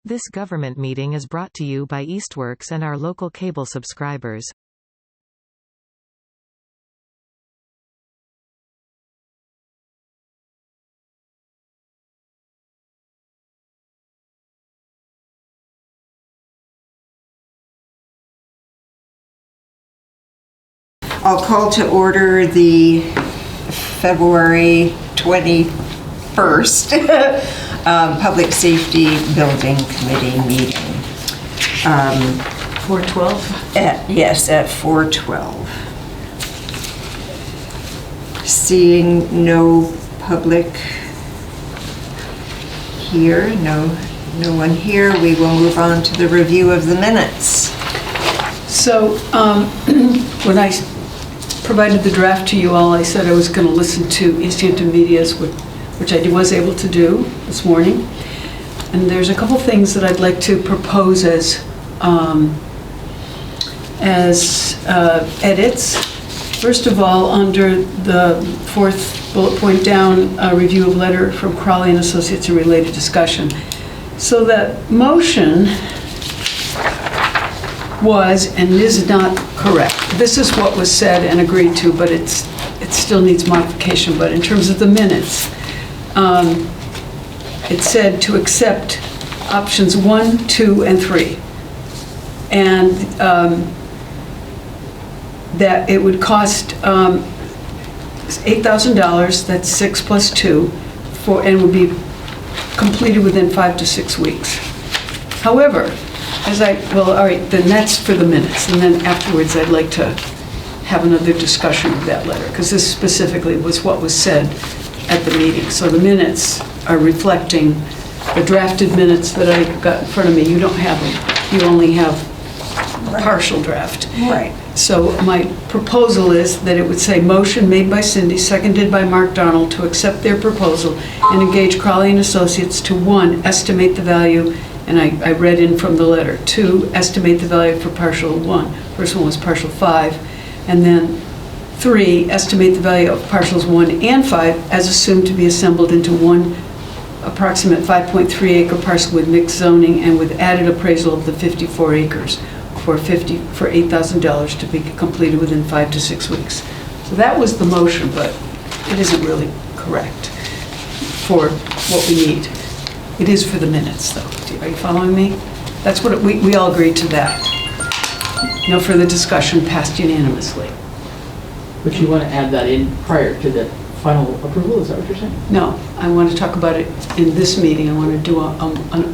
This government meeting is brought to you by Eastworks and our local cable subscribers. I'll call to order the February 21st Public Safety Building Committee meeting. 4:12? Yes, at 4:12. Seeing no public here, no one here, we will move on to the review of the minutes. So when I provided the draft to you all, I said I was going to listen to East Hampton Media's, which I was able to do this morning. And there's a couple things that I'd like to propose as edits. First of all, under the fourth bullet point down, review of letter from Crowley and Associates and related discussion. So that motion was and is not correct. This is what was said and agreed to, but it still needs modification. But in terms of the minutes, it said to accept options 1, 2, and 3. And that it would cost $8,000, that's 6 plus 2, and would be completed within 5 to 6 weeks. However, all right, then that's for the minutes. And then afterwards, I'd like to have another discussion of that letter, because this specifically was what was said at the meeting. So the minutes are reflecting the drafted minutes that I got in front of me. You don't have them. You only have a partial draft. Right. So my proposal is that it would say motion made by Cindy, seconded by Mark Donald to accept their proposal and engage Crowley and Associates to 1, estimate the value, and I read in from the letter, 2, estimate the value for partial 1. First one was partial 5. And then 3, estimate the value of partials 1 and 5 as assumed to be assembled into one approximate 5.3 acre parcel with mixed zoning and with added appraisal of the 54 acres for $8,000 to be completed within 5 to 6 weeks. So that was the motion, but it isn't really correct for what we need. It is for the minutes, though. Are you following me? That's what we all agreed to that. No further discussion, passed unanimously. But you want to add that in prior to the final approval, is that what you're saying? No, I want to talk about it in this meeting. I want to do an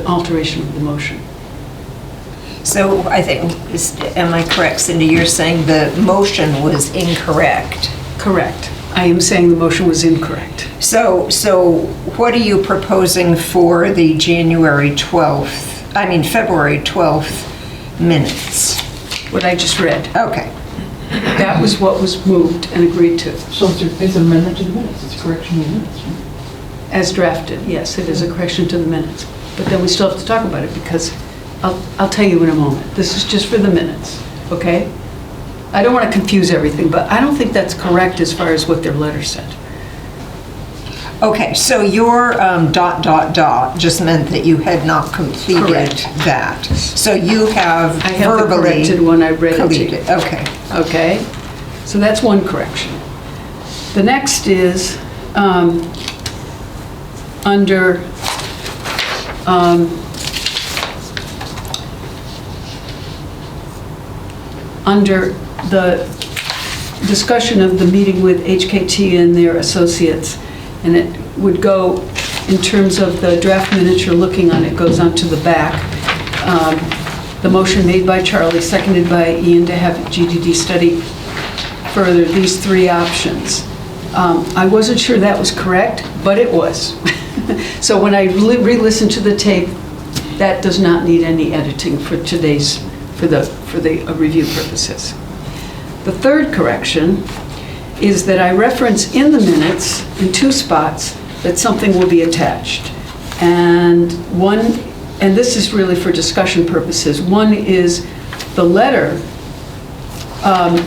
alteration of the motion. So I think, am I correct, Cindy? You're saying the motion was incorrect. Correct. I am saying the motion was incorrect. So what are you proposing for the February 12th minutes? What I just read. Okay. That was what was moved and agreed to. So it's an amendment to the minutes, it's a correction of the minutes, right? As drafted, yes, it is a correction to the minutes. But then we still have to talk about it because I'll tell you in a moment. This is just for the minutes, okay? I don't want to confuse everything, but I don't think that's correct as far as what their letter said. Okay, so your ... just meant that you had not completed Correct. that. So you have I have the verbally corrected one I read it to you. completed. Okay. Okay, so that's one correction. The next is under the discussion of the meeting with HKT and their associates, and it would go in terms of the draft minutes you're looking on, it goes onto the back. The motion made by Charlie, seconded by Ian to have GDD study further these 3 options. I wasn't sure that was correct, but it was. So when I re-listened to the tape, that does not need any editing for today's, for the review purposes. The third correction is that I reference in the minutes in 2 spots that something will be attached. And this is really for discussion purposes. One is the letter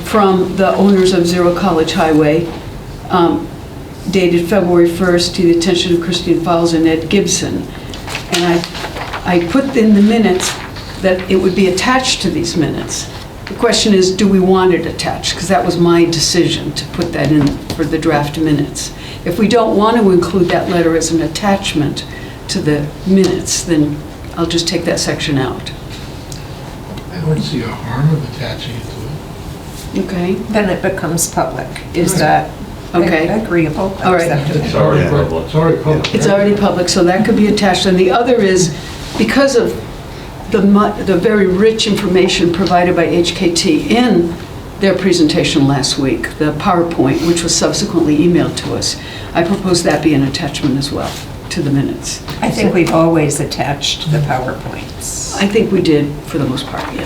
from the owners of Zero College Highway, dated February 1st, to the attention of Christine Fowles and Ed Gibson. and I put in the minutes that it would be attached to these minutes. The question is, do we want it attached? Because that was my decision to put that in for the draft minutes. If we don't want to include that letter as an attachment to the minutes, then I'll just take that section out. I don't see a harm of attaching it to it. Okay? Then it becomes public. Is Right. that Okay. agreeable? All right. Acceptable? It's already Yeah. public. It's already public. It's right? already public, so that could be attached. And the other is, because of the very rich information provided by HKT in their presentation last week, the PowerPoint, which was subsequently emailed to us, I propose that be an attachment as well to the minutes. I think we've always attached the PowerPoints. I think we did for the most part, yeah.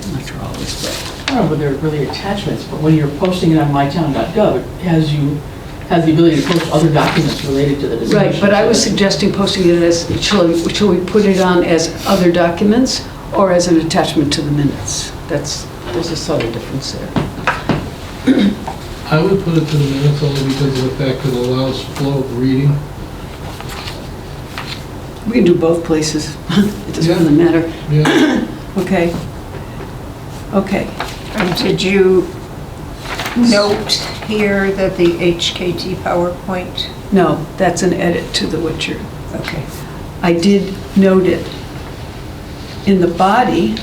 I'm not sure always, but. I don't know whether they're really attachments, but when you're posting it on mytown.gov, it has the ability to post other documents related to the decision. Right, but I was suggesting posting it as, shall we put it on as other documents or as an attachment to the minutes? There's a subtle difference there. I would put it to the minutes only because of the fact that it allows flow of reading. We can do both places. It doesn't Yeah. really matter. Yeah. Okay. Okay. And did you note here that the HKT PowerPoint? No, that's an edit to the Witcher. Okay. I did note it in the body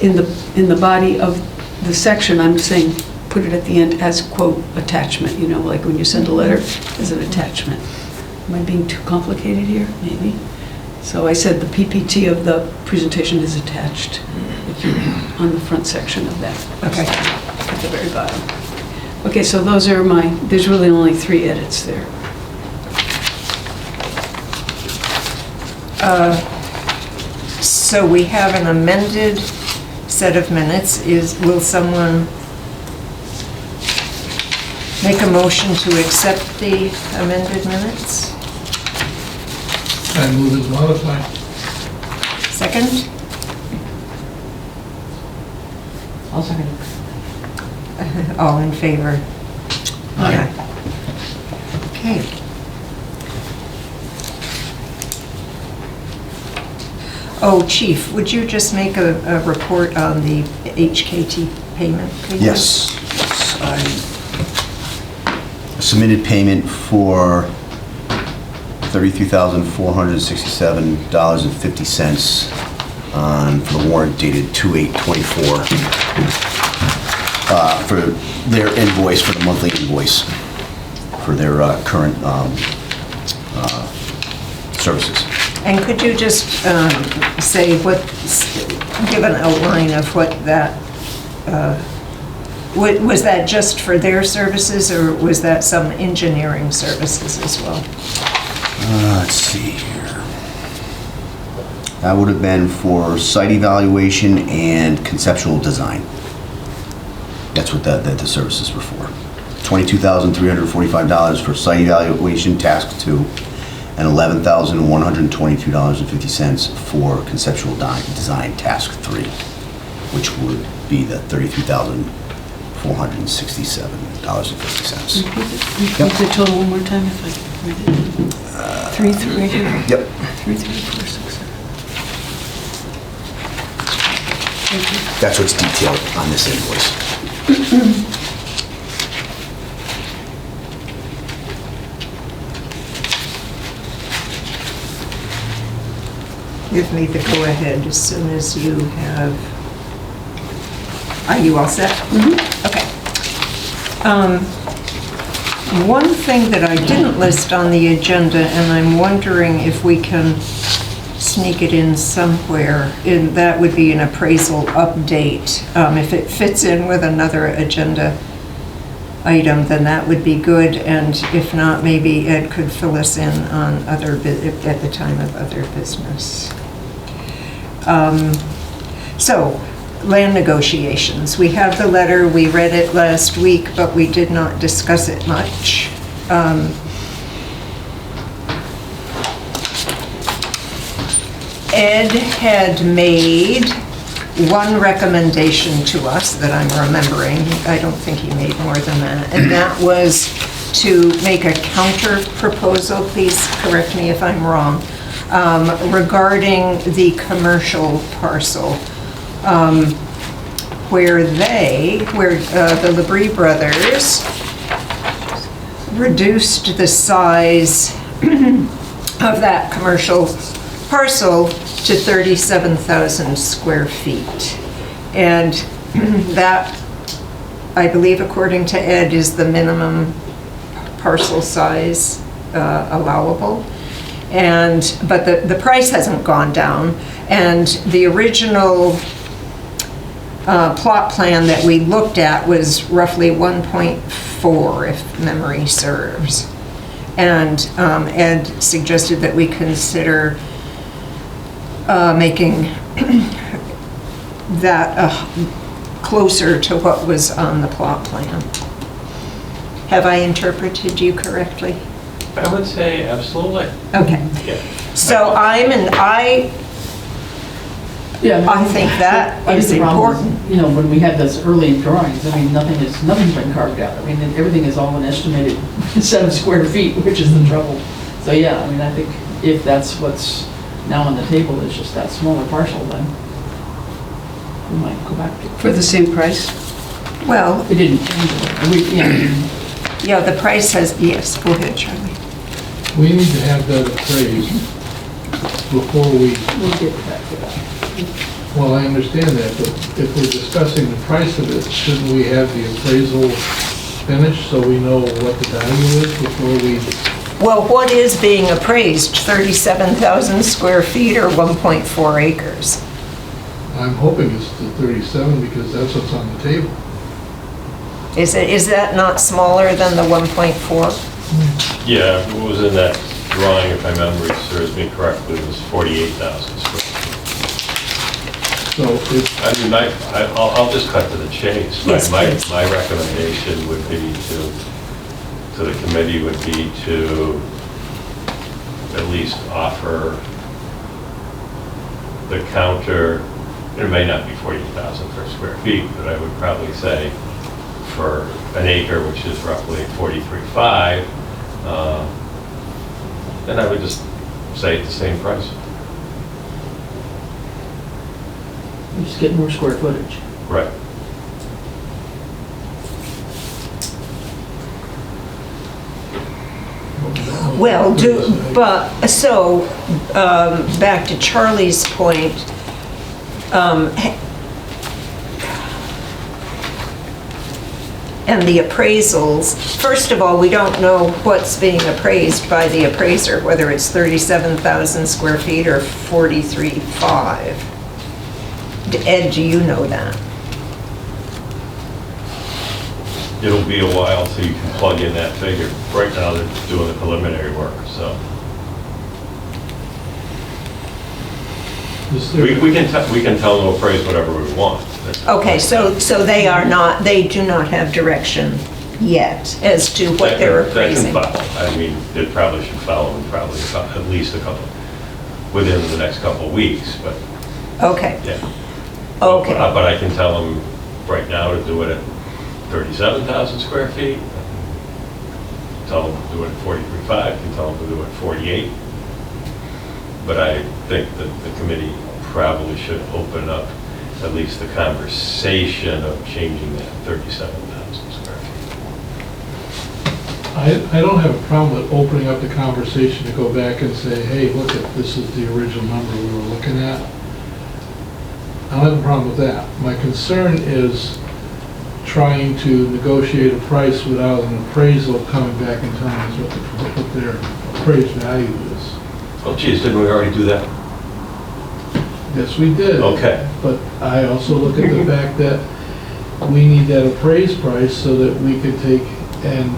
in the body of the section. I'm saying put it at the end as quote attachment, you know, like when you send a letter as an attachment. Am I being too complicated here? Maybe. So I said the PPT of the presentation is attached if you're on the front section of that. Okay. At the very bottom. Okay, so those are there's really only 3 edits there. So we have an amended set of minutes. Will someone make a motion to accept the amended minutes? I move as modified. Second? I'll second it. All in favor? Aye. Okay. Oh, Chief, would you just make a report on the HKT payment, please? Yes. I submitted payment for $33,467.50 for the warrant dated 2/8/24 for their invoice, for the monthly invoice for their current services. And could you just say give an outline of what that, was that just for their services, or was that some engineering services as well? Let's see here. That would have been for site evaluation and conceptual design. That's what the services were for. $22,345 for site evaluation, task 2, and $11,122.50 for conceptual design, task 3, which would be the $33,467.50. Repeat the total one more time if I can read it. 3 through right here. Yep. 3, 3, 4, 6, 7. Thank you. That's what's detailed on this invoice. Give me the go-ahead as soon as you have... Are you all set? Mm-hmm. Okay. One thing that I didn't list on the agenda, and I'm wondering if we can sneak it in somewhere, and that would be an appraisal update. If it fits in with another agenda item, then that would be good, and if not, maybe Ed could fill us in on at the time of other business. So, land negotiations. We have the letter, we read it last week, but we did not discuss it much. Ed had made one recommendation to us that I'm remembering. I don't think he made more than that. And that was to make a counter proposal, please correct me if I'm wrong, regarding the commercial parcel, where the Labrie brothers reduced the size of that commercial parcel to 37,000 square feet. And that, I believe, according to Ed, is the minimum parcel size allowable. But the price hasn't gone down. And the original plot plan that we looked at was roughly 1.4, if memory serves. And Ed suggested that we consider making that closer to what was on the plot plan. Have I interpreted you correctly? I would say absolutely. Okay. Yeah. So I think that I is think the problem important. is, you know, when we had this early drawings, I mean, nothing's been carved out. I mean, everything is all an estimated 7 square feet, which is the trouble. So yeah, I mean, I think if that's what's now on the table is just that smaller parcel, then we might go back to it. For the same price? Well, It didn't change it. yeah, the price has, yes, go ahead, Charlie. We need to have that appraised before we, We'll get back to that. well, I understand that, but if we're discussing the price of it, shouldn't we have the appraisal finished so we know what the value is before we, Well, what is being appraised? 37,000 square feet or 1.4 acres? I'm hoping it's the 37 because that's what's on the table. Is that not smaller than the 1.4? Yeah, it was in that drawing, if my memory serves me correctly, it was 48,000 square feet. So it's, I mean, I'll just cut to the chase. Yes, please. My recommendation would be to the committee would be to at least offer the counter. It may not be 40,000 per square feet, but I would probably say for an acre, which is roughly 43.5, then I would just say it's the same price. You just get more square footage. Right. Well, back to Charlie's point, and the appraisals, first of all, we don't know what's being appraised by the appraiser, whether it's 37,000 square feet or 43.5. Ed, do you know that? It'll be a while till you can plug in that figure. Right now, they're doing the preliminary work, so. is there, We can tell them to appraise whatever we want. Okay, so they do not have direction yet as to what they're appraising. That can follow. I mean, it probably should follow in probably at least a couple, within the next couple of weeks, but Okay, yeah. okay. But I can tell them right now to do it at 37,000 square feet. Tell them to do it at 43.5, can tell them to do it at 48. But I think that the committee probably should open up at least the conversation of changing that 37,000 square feet. I don't have a problem with opening up the conversation to go back and say, hey, look, this is the original number we were looking at. I don't have a problem with that. My concern is trying to negotiate a price without an appraisal coming back and telling us what their appraised value is. Oh geez, didn't we already do that? Yes, we did. Okay. But I also look at the fact that we need that appraised price so that we could take and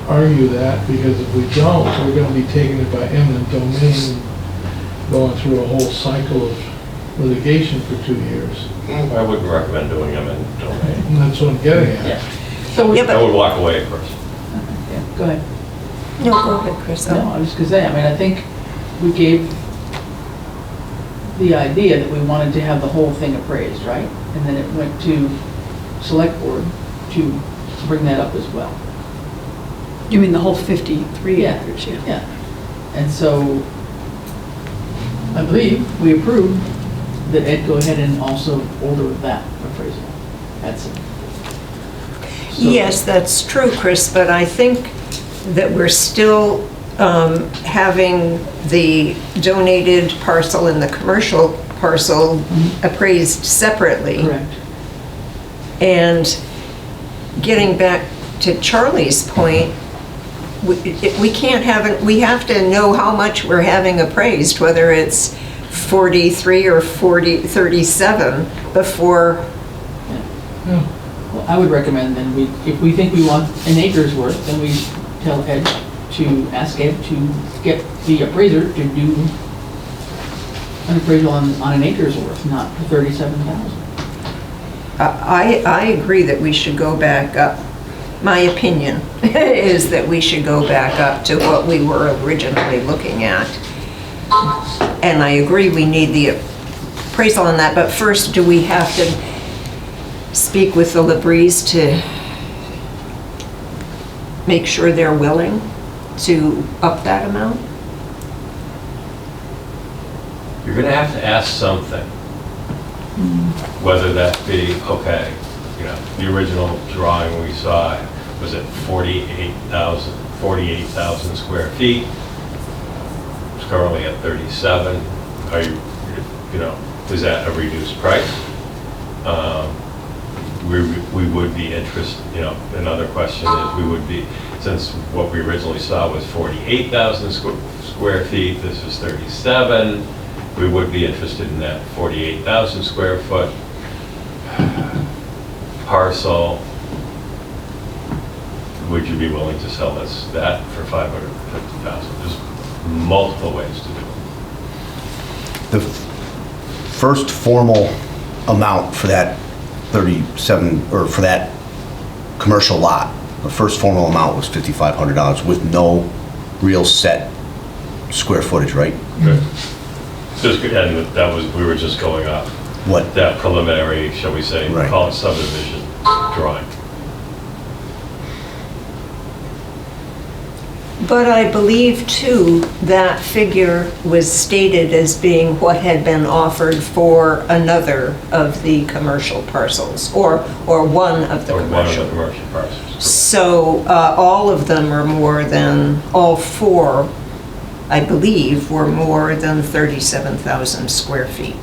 argue that, because if we don't, we're going to be taking it by eminent domain and going through a whole cycle of litigation for 2 years. I wouldn't recommend doing them in domain. And that's what I'm getting at. Yeah. So, Yeah, I would walk away first. yeah, go ahead. No, go ahead, Chris. No, I was just gonna say, I mean, I think we gave the idea that we wanted to have the whole thing appraised, right? And then it went to select board to bring that up as well. You mean the whole 53 Yeah. acres, yeah? Yeah. And so, I believe we approved that Ed go ahead and also order that appraisal. That's it. So- Yes, that's true, Chris, but I think that we're still having the donated parcel and the commercial parcel appraised separately. Correct. And getting back to Charlie's point, we can't have it, we have to know how much we're having appraised, whether it's 43 or 37 before. Yeah. Well, I would recommend then if we think we want an acre's worth, then we tell Ed to ask Ed to get the appraiser to do an appraisal on an acre's worth, not for 37,000. I agree that we should go back up. My opinion is that we should go back up to what we were originally looking at. And I agree we need the appraisal on that, but first, do we have to speak with the Labries to make sure they're willing to up that amount? You're gonna have to ask something. Whether that be, okay, you know, the original drawing we saw was at 48,000 square feet. It's currently at 37. Are you know, is that a reduced price? We would be interested, you know, another question is we would be, since what we originally saw was 48,000 square feet, this is 37, we would be interested in that 48,000 square foot parcel. Would you be willing to sell us that for $550,000? There's multiple ways to do it. The first formal amount for that 37, or for that commercial lot, the first formal amount was $5,500 with no real set square footage, right? Good. Just, and that was, we were just going off What? that preliminary, shall we say, Right. call it subdivision drawing. But I believe too, that figure was stated as being what had been offered for another of the commercial parcels, or one of the Or one of the commercial. commercial parcels. So all of them are more than, all four, I believe, were more than 37,000 square feet.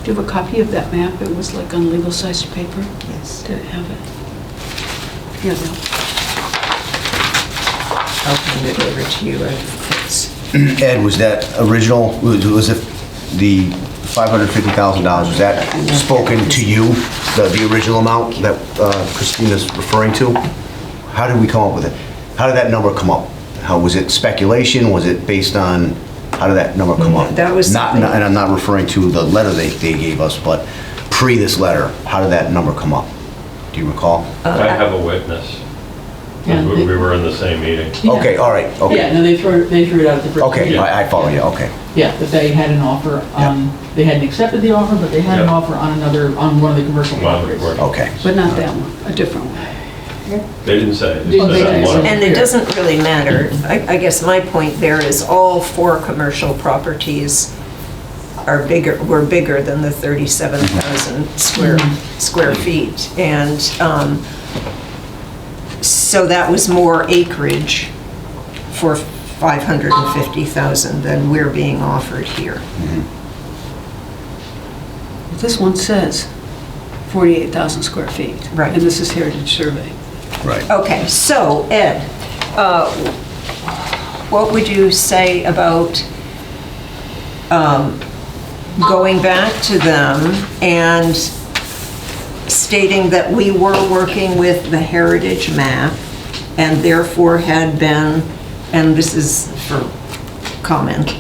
Do you have a copy of that map? It was like on legal-sized paper? Yes. Did it have it? Yeah, no. I'll hand it over to you. Ed, was that original, was it the $550,000, was that spoken to you, the original amount that Christina's referring to? How did we come up with it? How did that number come up? How, was it speculation? Was it based on, how did that number come up? That was Not, something- and I'm not referring to the letter they gave us, but pre this letter, how did that number come up? Do you recall? I have a witness. Yeah, We were in the same meeting. Yeah. Okay, all right, Yeah, okay. no, they threw it out at the first Okay, meeting. I follow you, okay. Yeah, that they had an offer on, they hadn't accepted the offer, but they had an Yeah. offer on on one of the commercial One of the properties. commercial- Okay. But not that one, a different one. They didn't say. They Didn't said say that that. one. And it doesn't really matter. I guess my point there is all four commercial properties are bigger, were bigger than the 37,000 square feet. And so that was more acreage for 550,000 than we're being offered here. This one says 48,000 square feet. Right. And this is Heritage Survey. Right. Okay, so Ed, what would you say about going back to them and stating that we were working with the heritage map and therefore had been, and this is for comment,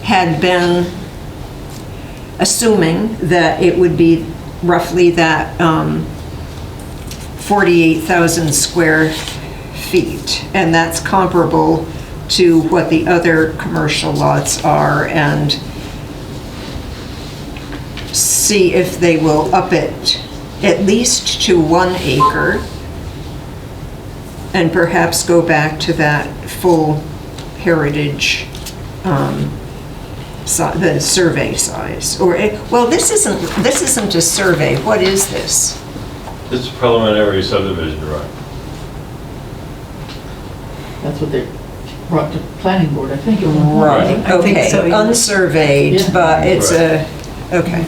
had been assuming that it would be roughly that 48,000 square feet, and that's comparable to what the other commercial lots are, and see if they will up it at least to 1 acre, and perhaps go back to that full heritage, the survey size, or, well, this isn't a survey, what is this? It's a preliminary subdivision drawing. That's what they brought to planning board, I think. Right, I think okay, so, yeah. unsurveyed, Yeah. but it's a, okay.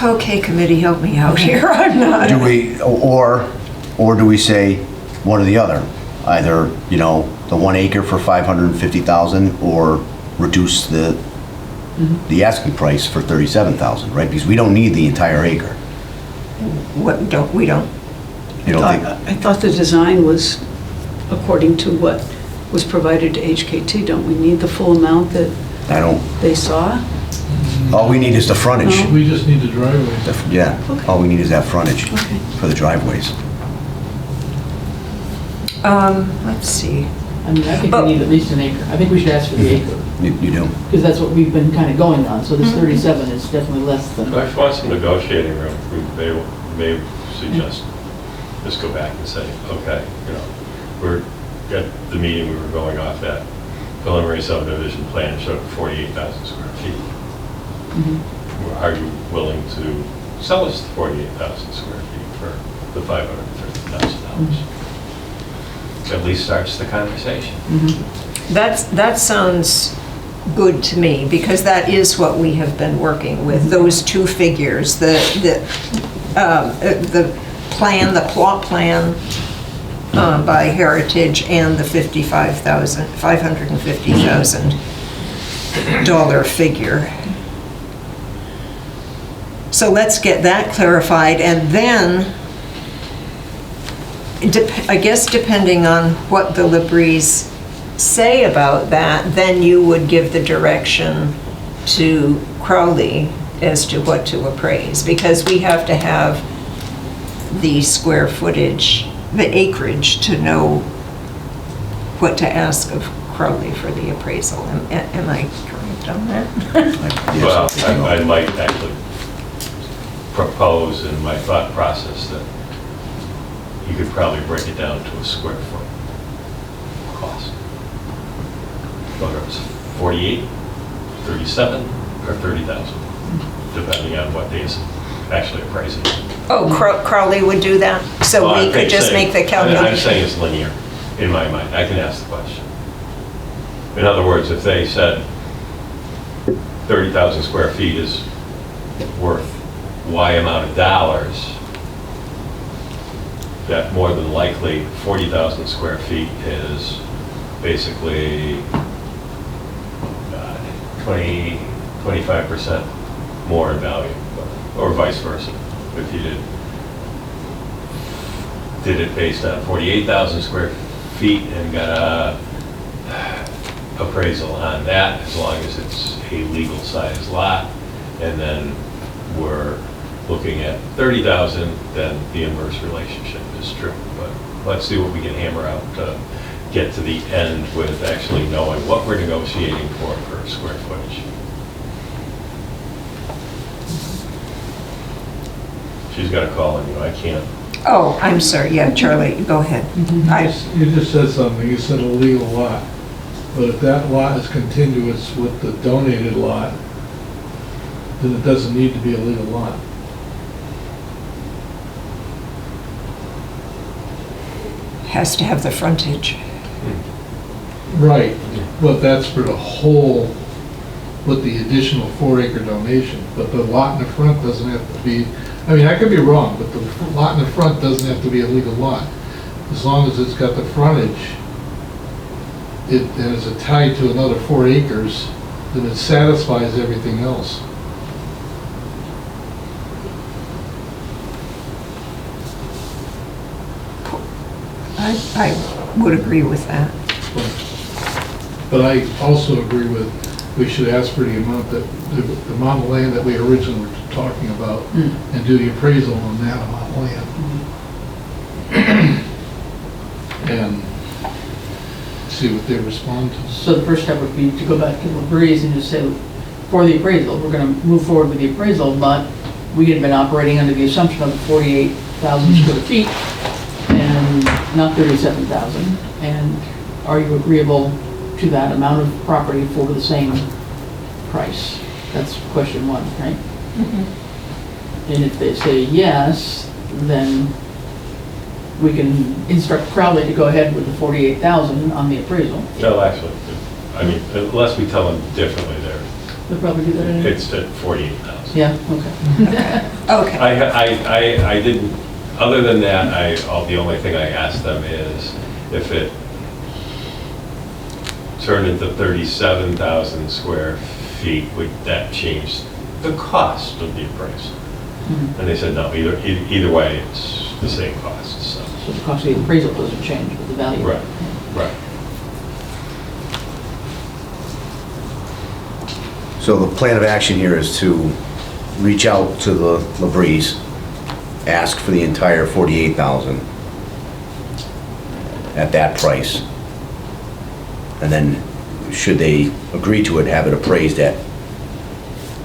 Okay, committee, help me out here, I'm not. Do we, or do we say one or the other? Either, the 1 acre for 550,000 or reduce the asking price for 37,000, right? Because we don't need the entire acre. What, we don't? You don't think? I thought the design was according to what was provided to HKT. Don't we need the full amount that I don't, they saw? all we need is the frontage. No. We just need the driveways. Yeah, all we need is that frontage Okay. for the driveways. Let's see. I mean, I think we need at least an acre. I think we should ask for the acre, You do? because that's what we've been kind of going on. So this 37 is definitely less than. If I want some negotiating room, we may suggest, just go back and say, okay, we're at the meeting we were going off at, preliminary subdivision plan showed 48,000 square feet. Are you willing to sell us the 48,000 square feet for the $530,000? At least starts the conversation. That sounds good to me, because that is what we have been working with, those two figures, the plan, the plot plan by Heritage, and the $550,000 figure. So let's get that clarified, and then I guess depending on what the Labries say about that, then you would give the direction to Crowley as to what to appraise, because we have to have the square footage, the acreage, to know what to ask of Crowley for the appraisal. Am I correct on that? Well, I might actually propose in my thought process that you could probably break it down to a square foot cost. Whether it's 48, 37, or 30,000, depending on what days actually appraising. Oh, Crowley would do that? So Well, we I'm could just saying- make the I'm calculation? saying it's linear, in my mind. I can ask the question. In other words, if they said 30,000 square feet is worth Y amount of dollars, that more than likely 40,000 square feet is basically 25% more in value, or vice versa. If you did it based on 48,000 square feet and got a appraisal on that, as long as it's a legal size lot, and then we're looking at 30,000, then the inverse relationship is true. But let's see what we can hammer out to get to the end with actually knowing what we're negotiating for square footage. She's got a call on you, I can't. Oh, I'm sorry, yeah, Charlie, go ahead. You just said something, you said a legal lot, but if that lot is contiguous with the donated lot, then it doesn't need to be a legal lot. Has to have the frontage. Right, but that's for the whole, with the additional 4-acre donation, but the lot in the front doesn't have to be, I mean, I could be wrong, but the lot in the front doesn't have to be a legal lot. As long as it's got the frontage, and it's tied to another 4 acres, then it satisfies everything else. I would agree with that. But I also agree with, we should ask for the amount that, the amount of land that we originally were talking about, and do the appraisal on that amount of land. And see what they respond to. So the first step would be to go back to Labries and just say, for the appraisal, we're gonna move forward with the appraisal, but we had been operating under the assumption of 48,000 square feet and not 37,000. And are you agreeable to that amount of property for the same price? That's question one, right? And if they say yes, then we can instruct Crowley to go ahead with the 48,000 on the appraisal. No, actually, I mean, unless we tell them differently there, They'll probably do that anyway. it's at 48,000. Yeah, okay. Okay. I didn't, other than that, the only thing I asked them is if it turned into 37,000 square feet, would that change the cost of the appraisal? And they said, no, either way, it's the same cost, so. So the cost of the appraisal doesn't change, but the value. Right, right. So the plan of action here is to reach out to the Labries, ask for the entire 48,000 at that price. And then, should they agree to it, have it appraised at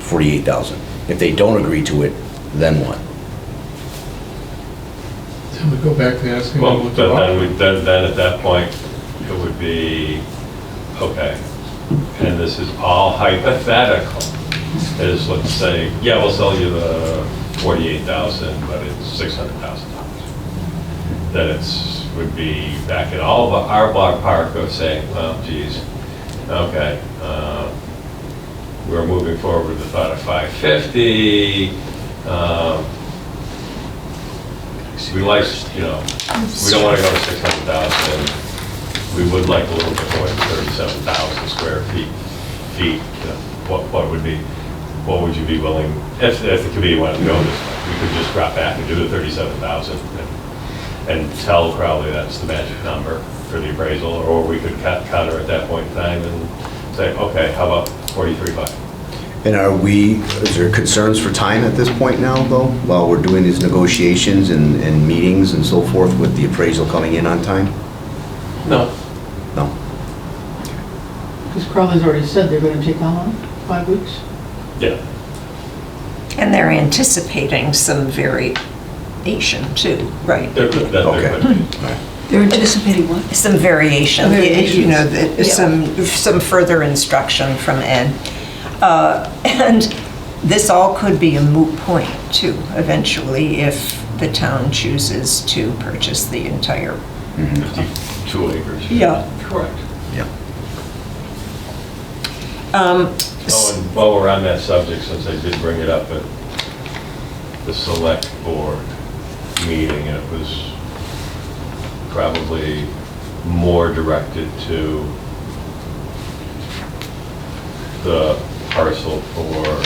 48,000. If they don't agree to it, then what? Then we go back to asking Well, them what but to then at that point, it would be, okay, and this is all hypothetical, is let's say, yeah, we'll sell you the 48,000, but it's $600,000. Then would be back in all of our ballpark of saying, well, geez, okay, we're moving forward with the thought of 550. We like, we don't want to go to 600,000. We would like a little bit more than 37,000 square feet. What would you be willing, if the committee wanted to go this way, we could just drop back and do the 37,000 and tell Crowley that's the magic number for the appraisal, or we could counter at that point in time and say, okay, how about 43.5? And is there concerns for time at this point now, though, while we're doing these negotiations and meetings and so forth with the appraisal coming in on time? No. No? Because Crowley's already said they're going to take how long? 5 weeks? Yeah. And they're anticipating some variation too, right? Okay. All right. They're anticipating what? Some variation, Variations. some further instruction from Ed. And this all could be a moot point too, eventually, if the town chooses to purchase the entire. 52 acres. Yeah. Correct. Yeah. Oh, and while we're on that subject, since I did bring it up at the select board meeting, it was probably more directed to the parcel for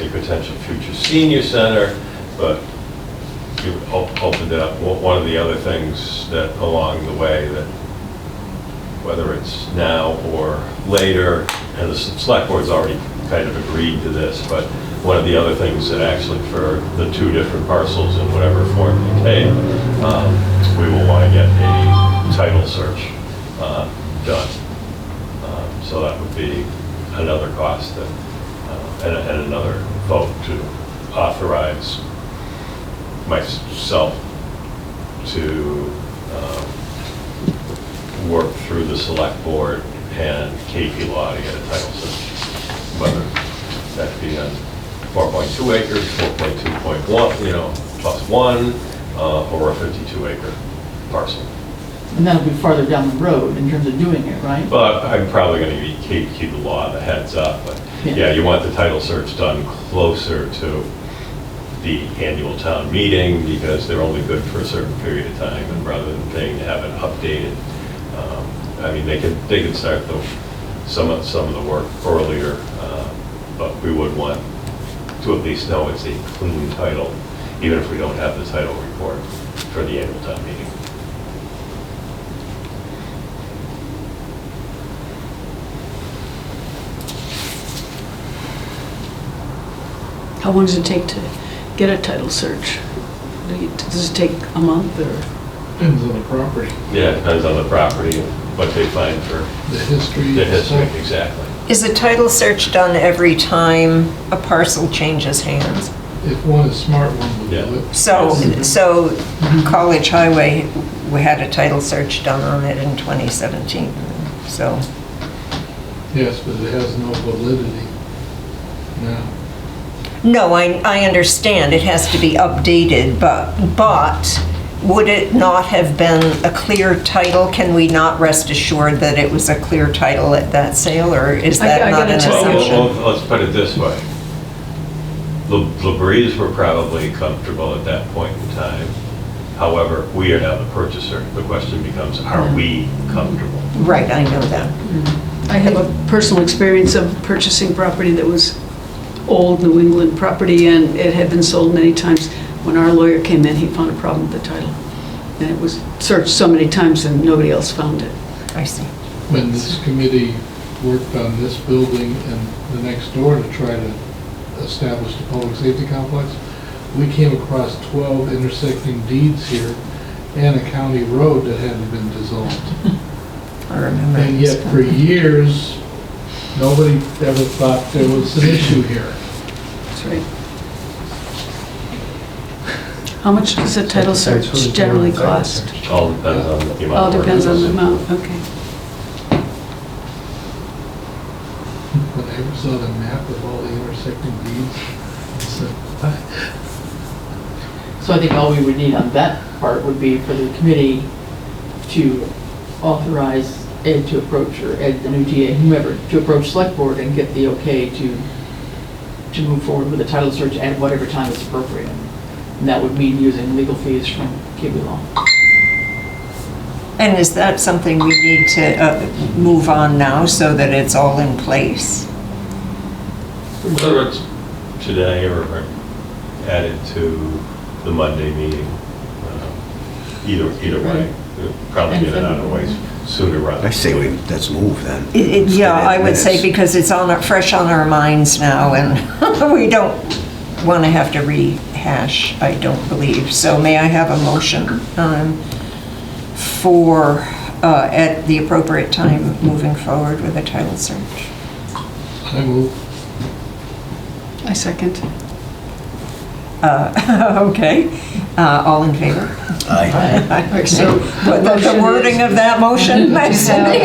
a potential future senior center, but you opened it up. One of the other things that along the way that, whether it's now or later, and the select board's already kind of agreed to this, but one of the other things that actually for the two different parcels in whatever form they take, we will want to get a title search done. So that would be another cost that, and another vote to authorize myself to work through the select board and KP Law to get a title search, whether that be on 4.2 acres, 4.2.1, plus one, or a 52 acre parcel. And that'll be farther down the road in terms of doing it, right? But I'm probably going to keep the law the heads up, but yeah, you want the title search done closer to the annual town meeting because they're only good for a certain period of time, and rather than paying to have it updated, I mean, they can start some of the work earlier, but we would want to at least know it's a clean title, even if we don't have the title report for the annual town meeting. How long does it take to get a title search? Does it take a month or? Depends on the property, Yeah, it depends on the property and what they find for the history. the history, stuff. exactly. Is a title search done every time a parcel changes hands? If one is smart, one will Yeah. do it. So College Highway, we had a title search done on it in 2017, so. Yes, but it has no validity now. No, I understand, it has to be updated, but would it not have been a clear title? Can we not rest assured that it was a clear title at that sale, or is I that not gotta an tell you- assumption? Well, let's put it this way. The Labries were probably comfortable at that point in time. However, we are now the purchaser. The question becomes, are we comfortable? Right, I know that. I have a personal experience of purchasing property that was old New England property, and it had been sold many times. When our lawyer came in, he found a problem with the title. And it was searched so many times and nobody else found it. I see. When this committee worked on this building and the next door to try to establish the public safety complex, we came across 12 intersecting deeds here and a county road that hadn't been dissolved. I remember. And yet for years, nobody ever thought there was an issue here. That's right. How much does a title search generally cost? All depends on the amount. All of work depends that on goes the in. amount, okay. When I ever saw the map of all the intersecting deeds, I said, "What?" So I think all we would need on that part would be for the committee to authorize Ed to approach, or Ed, the new TA, whomever, to approach select board and get the okay to move forward with the title search at whatever time is appropriate. And that would mean using legal fees from KB Law. And is that something we need to move on now so that it's all in place? Whether it's today or added to the Monday meeting, either way, we'll probably get it out of the way sooner rather. I say let's move then. Yeah, I would say Minutes. because it's fresh on our minds now, and we don't want to have to rehash, I don't believe. So may I have a motion for, at the appropriate time, moving forward with a title search? I move. I second. Okay, all in favor? Aye. So The wording of that motion, Cindy?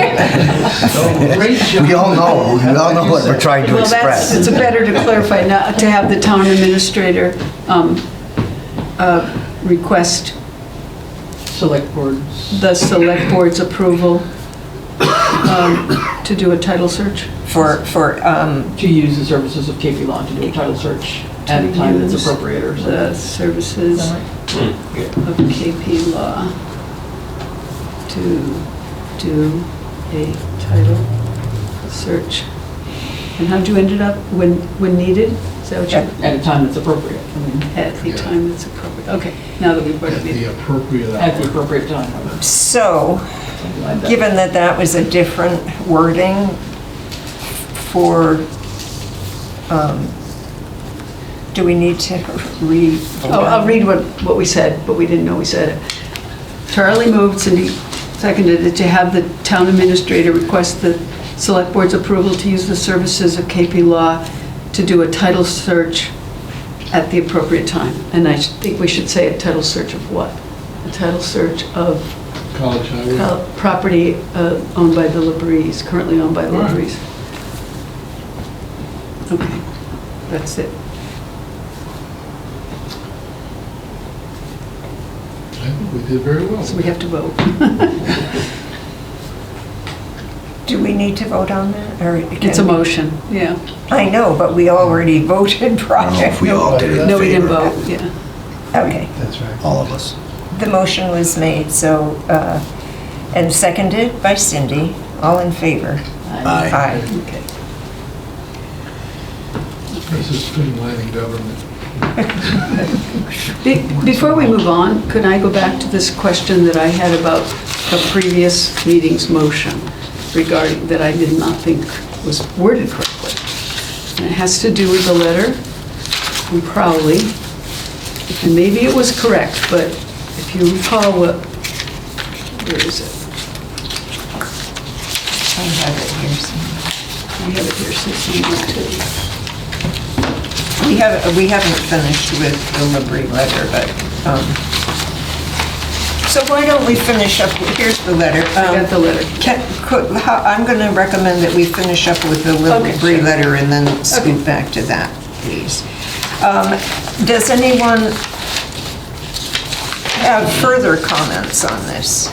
Great job. We all know what we're trying to Well, that's, express. it's better to clarify, not to have the town administrator request Select boards. the select board's approval to do a title search. For, To use the services of KP Law to do a title search at a time that's use appropriate or The something. services Is that right? of KP Law to do a title search. And how'd you end it up, when needed? Is that what you, At a time that's appropriate. I mean, at the time that's appropriate? Okay, now that we've brought At it the in. appropriate at the hour. appropriate time. so, Something like that. given that that was a different wording for, do we need to read? I'll read what we said, but we didn't know we said it. Charlie moved, Cindy seconded it, to have the town administrator request the select board's approval to use the services of KP Law to do a title search at the appropriate time. And I think we should say a title search of what? A title search of College Highway. property owned by the Labries, currently owned by the All right. Labries. Okay, that's it. I think we did very well. So we have to vote. Do we need to vote on that, or? It's a motion, yeah. I know, but we already voted I don't know prior. if we all did it in No, we didn't favor. vote, yeah. Okay, That's right. All of us. the motion was made, so, and seconded by Cindy, all in favor? Aye. Aye. Okay. This is streamlining government. Before we move on, could I go back to this question that I had about a previous meeting's motion regarding, that I did not think was worded correctly? And it has to do with the letter from Crowley, and maybe it was correct, but if you recall where is it? I have it here somewhere. We have it here since we went to. We haven't finished with the Labrie letter, but, so why don't we finish up, here's the letter. I got the letter. I'm going to recommend that we finish up with the Okay, Labrie sure. letter and then scoot back to that, please. Does anyone have further comments on this?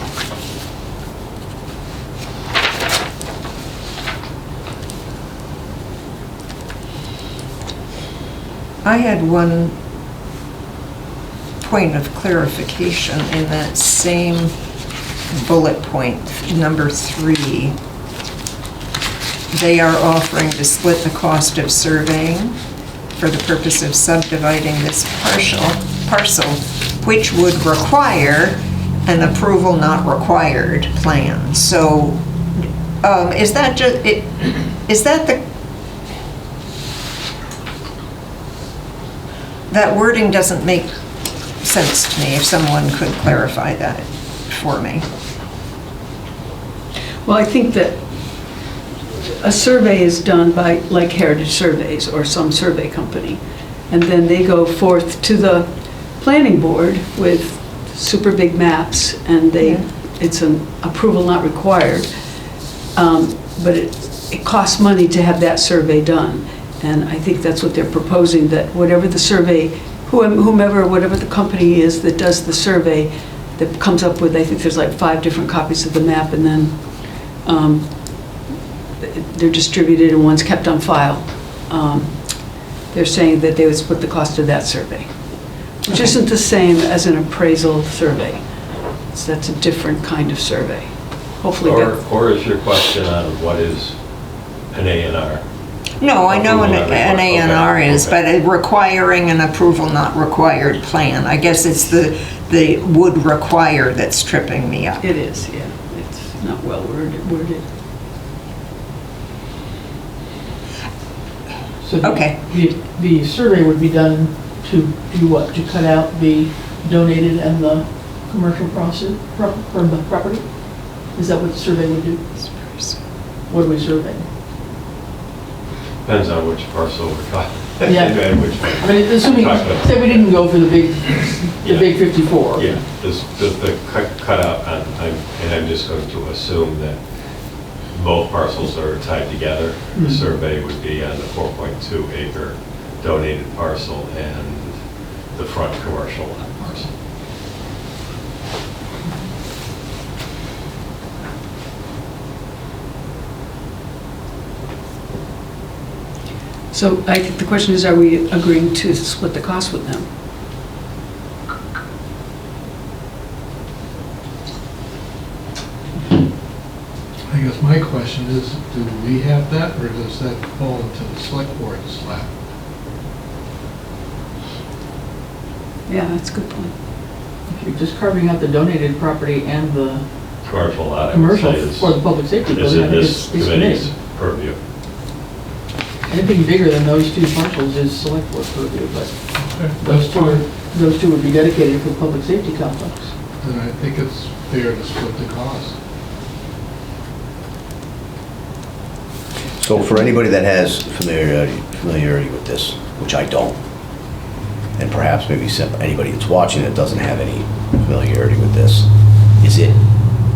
I had one point of clarification in that same bullet point, number 3. They are offering to split the cost of surveying for the purpose of subdividing this parcel, which would require an approval not required plan. So, is that that wording doesn't make sense to me, if someone could clarify that for me. Well, I think that a survey is done by, like Heritage Surveys or some survey company, and then they go forth to the planning board with super big maps, and it's an approval not required, but it costs money to have that survey done. And I think that's what they're proposing, that whatever the survey, whatever the company is that does the survey, that comes up with, I think there's like 5 different copies of the map, and then they're distributed and one's kept on file. They're saying that they would split the cost of that survey, which isn't the same as an appraisal survey. So that's a different kind of survey. Hopefully. Or is your question on what is an A&R? No, I know an A&R is, Okay. but requiring an approval not required plan. I guess it's the would require that's tripping me up. It is, yeah. It's not well worded. So Okay. the survey would be done to do what? To cut out the donated and the commercial from the property? Is that what the survey would do? What do we survey? Depends on which parcel we're talking. Yeah. And which one. I mean, assuming, say we didn't go for the big 54. Yeah, the cutout, and I'm just going to assume that both parcels are tied together. The survey would be on the 4.2 acre donated parcel and the front commercial parcel. So I think the question is, are we agreeing to split the cost with them? I guess my question is, do we have that, or does that fall into the select board's lap? Yeah, that's a good point. If you're just carving out the donated property and the Commercial lot, I would commercial say, is for the public safety in building, I think this it's committee's committed. purview. Anything bigger than those 2 parcels is select board purview, but Those two, those 2 would be dedicated for the public safety complex. then I think it's fair to split the cost. So for anybody that has familiarity with this, which I don't, and perhaps maybe anybody that's watching that doesn't have any familiarity with this, is it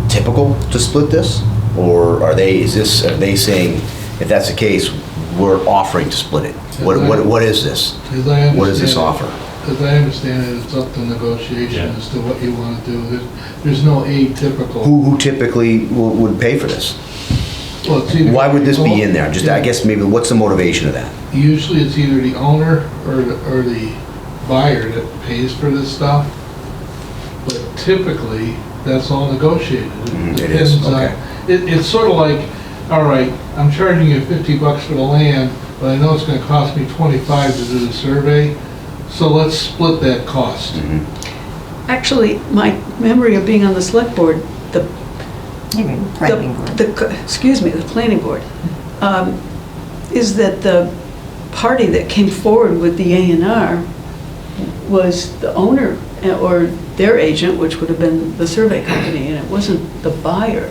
typical to split this? Or are they saying, if that's the case, we're offering to split it? What is this? As I understand What does this it- offer? As I understand it, it's up to negotiation Yeah. as to what you want to do. There's no atypical. Who typically would pay for this? Well, it's either- Why would this be in there? I guess maybe, what's the motivation of that? Usually it's either the owner or the buyer that pays for this stuff, but typically, that's all negotiated. It is, depends on- okay. It's sort of like, all right, I'm charging you $50 for the land, but I know it's gonna cost me 25 to do the survey, so let's split that cost. Actually, my memory of being on the select board, the You mean planning board. the planning board, is that the party that came forward with the A&R was the owner or their agent, which would have been the survey company, and it wasn't the buyer.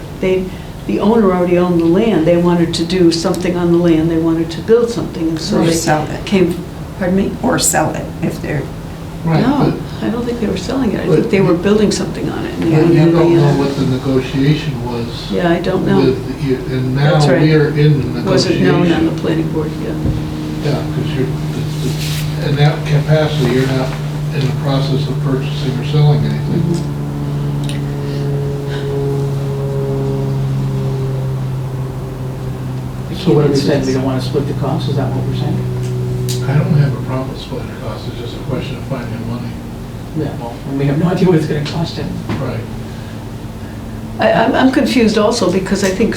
the owner already owned the land, they wanted to do something on the land, they wanted to build something, and so Or they sell it. came, pardon me? Or sell it if they're, Right, No, but- I don't think they were selling it, I but- think they were building something on it. and they But wanted you to don't be in know it. what the negotiation was. Yeah, I don't know. And now That's right. we are in the Wasn't negotiation. known on the planning board yet. Yeah, because in that capacity, you're not in the process of purchasing or selling anything. So what are we saying, we don't want to split the cost, is that what we're saying? I don't have a problem with splitting the cost, it's just a question of finding money. Yeah, well, and we have no idea what it's gonna cost him. Right. I'm confused also because I think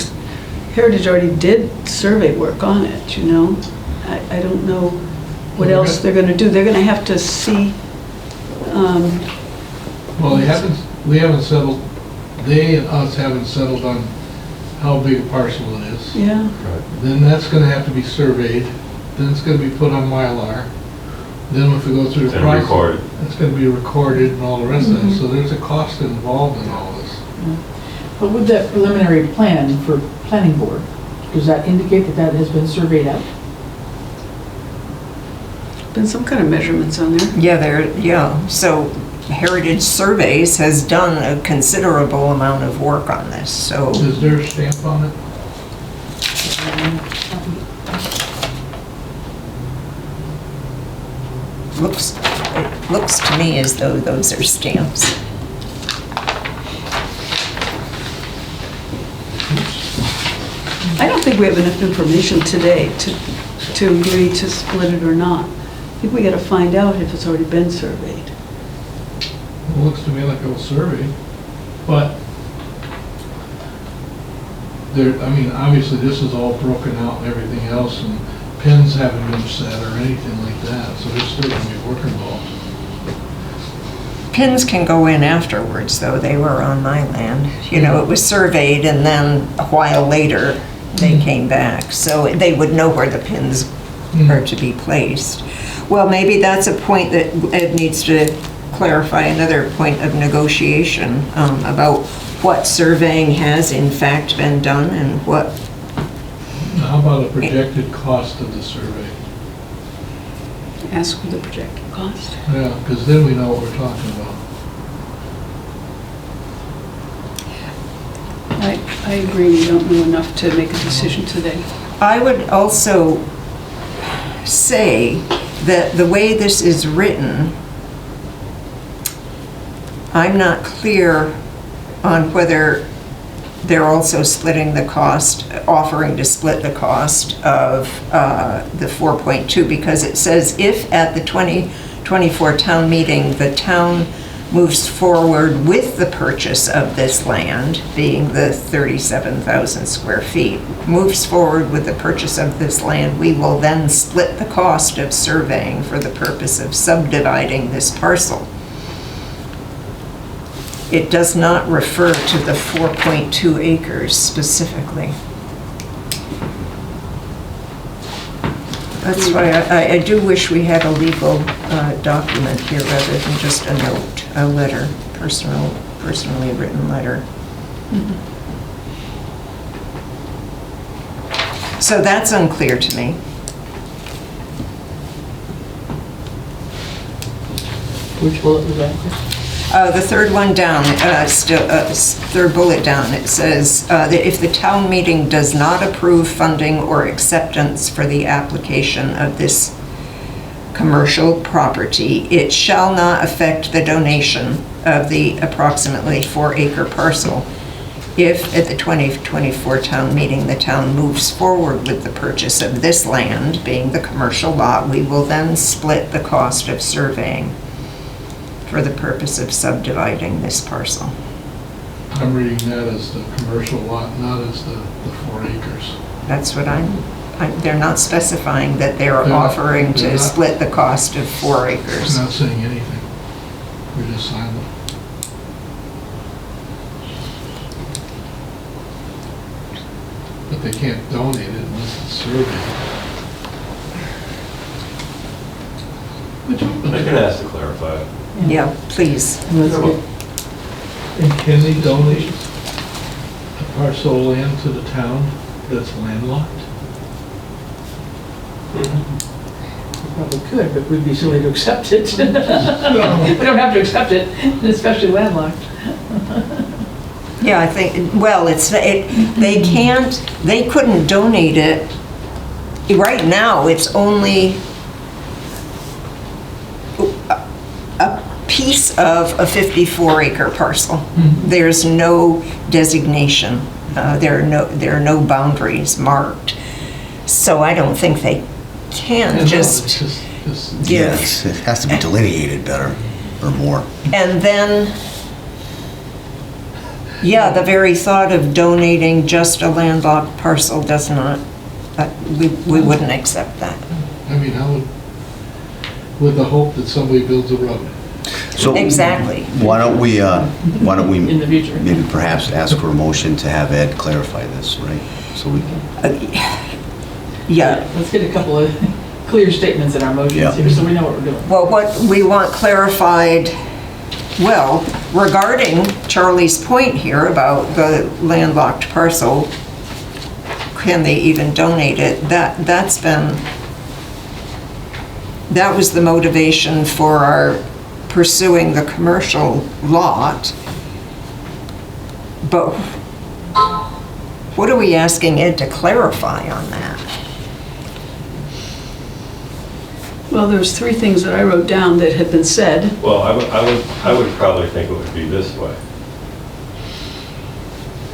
Heritage already did survey work on it, you know? I don't know what Well, else they're gonna do. They're gonna have to see, Well, we haven't settled, they and us haven't settled on how big a parcel it is. yeah, Then that's gonna have to be surveyed, then it's gonna be put on Mylar. Then if we go through the Then process. recorded. It's gonna be recorded and all the rest of it, so there's a cost involved in all this. But with that preliminary plan for planning board, does that indicate that that has been surveyed out? been some kind of measurements on there. so Heritage Surveys has done a considerable amount of work on this, so. Is there a stamp on it? It looks to me as though those are stamps. I don't think we have enough information today to agree to split it or not. I think we gotta find out if it's already been surveyed. It looks to me like it was surveyed, but there, I mean, obviously this is all broken out and everything else, and pins haven't been set or anything like that, so there's still gonna be work involved. Pins can go in afterwards, though. They were on my land. You know, it was surveyed, and then a while later, they came back. So they would know where the pins are to be placed. Well, maybe that's a point that Ed needs to clarify, another point of negotiation about what surveying has in fact been done and what. How about a projected cost of the survey? Ask for the projected cost. Yeah, because then we know what we're talking about. I agree, we don't know enough to make a decision today. I would also say that the way this is written, I'm not clear on whether they're also splitting the cost, offering to split the cost of the 4.2, because it says if at the 2024 town meeting, the town moves forward with the purchase of this land, being the 37,000 square feet, moves forward with the purchase of this land, we will then split the cost of surveying for the purpose of subdividing this parcel. It does not refer to the 4.2 acres specifically. That's why I do wish we had a legal document here rather than just a note, a letter, personally written letter. So that's unclear to me. Which bullet was that? The third one down, third bullet down, it says that if the town meeting does not approve funding or acceptance for the application of this commercial property, it shall not affect the donation of the approximately 4-acre parcel. If at the 2024 town meeting, the town moves forward with the purchase of this land, being the commercial lot, we will then split the cost of surveying for the purpose of subdividing this parcel. I'm reading that as the commercial lot, not as the 4 acres. That's what they're not specifying that they're They're not- offering they're to not- split the cost of 4 It's acres. not saying anything. We're just silent. But they can't donate it unless it's surveyed. I can ask to clarify it. Yeah, please. And can they donate a parcel of land to the town that's landlocked? We probably could, but we'd be silly to accept it. We don't have to accept it, especially landlocked. Yeah, I think, well, they couldn't donate it. Right now, it's only a piece of a 54-acre parcel. There's no designation. There are no boundaries marked. So I don't think they can just give. Yes, it has to be delineated better or more. And then, yeah, the very thought of donating just a landlocked parcel does not, we wouldn't accept that. I mean, I would, with the hope that somebody builds a road. So Exactly. why don't we In the future. maybe perhaps ask for a motion to have Ed clarify this, right? So we can, Yeah. Let's get a couple of clear statements in our motions Yeah. here, so we know what we're doing. Well, what we want clarified, well, regarding Charlie's point here about the landlocked parcel, can they even donate it? That was the motivation for our pursuing the commercial lot. But what are we asking Ed to clarify on that? Well, there's three things that I wrote down that had been said. Well, I would probably think it would be this way.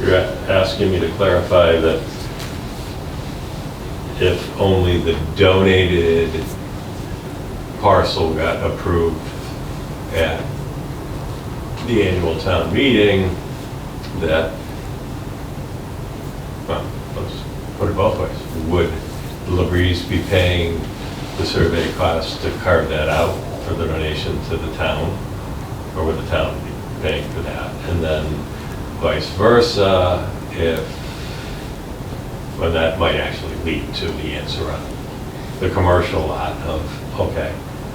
You're asking me to clarify that if only the donated parcel got approved at the annual town meeting, that, well, let's put it both ways. Would Labreeze be paying the survey costs to carve that out for the donation to the town? Or would the town be paying for that? And then vice versa, well, that might actually lead to the answer on the commercial lot of, okay,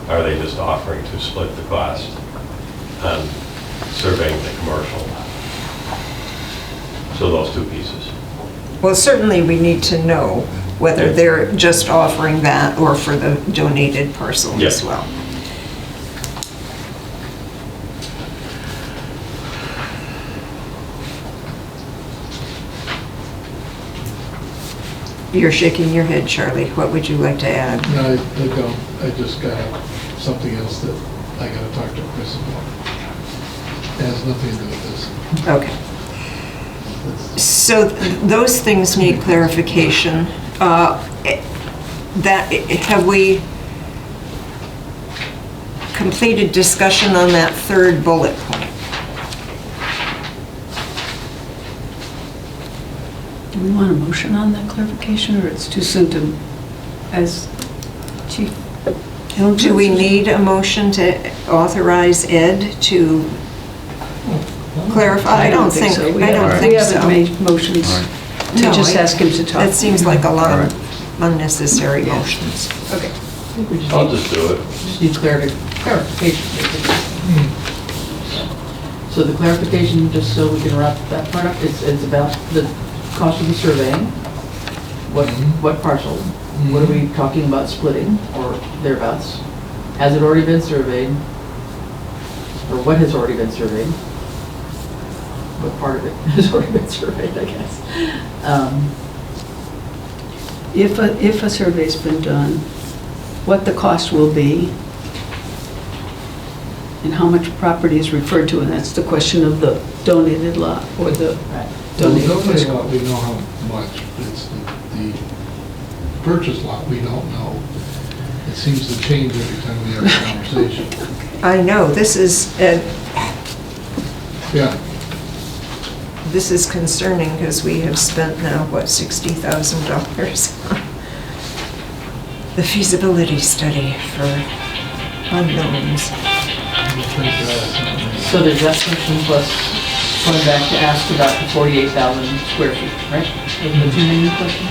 are they just offering to split the cost on surveying the commercial lot? So those two pieces. Well, certainly we need to know whether they're just offering that or for the donated parcel as Yes. well. You're shaking your head, Charlie. What would you like to add? No, I don't. I just got something else that I gotta talk to Chris about. It has nothing to do with this. Okay. So those things need clarification. Have we completed discussion on that third bullet point? Do we want a motion on that clarification, or it's too soon to, as chief? Do we need a motion to authorize Ed to clarify? I don't think so. We I don't haven't- think We haven't so. made motions to No, just ask him to talk. That seems like a lot All of right. unnecessary motions. Okay. I think we I'll just do it. just need clarification, basically. So the clarification, just so we can wrap that part up, it's about the cost of the surveying. What parcel? What are we talking about splitting, or thereabouts? Has it already been surveyed? Or what has already been surveyed? What part of it has already been surveyed, I guess? If a survey's been done, what the cost will be, and how much property is referred to, and that's the question of the donated lot, or the Right. Well, the donated donated parcel. lot, we know how much. It's the purchase lot, we don't know. It seems to change every time we have a conversation. I know, this is Yeah, concerning because we have spent now, what, $60,000 on the feasibility study for unknowns. I think that's not right. So there's that section plus going back to ask about the 48,000 square feet, right? Those are the two main questions?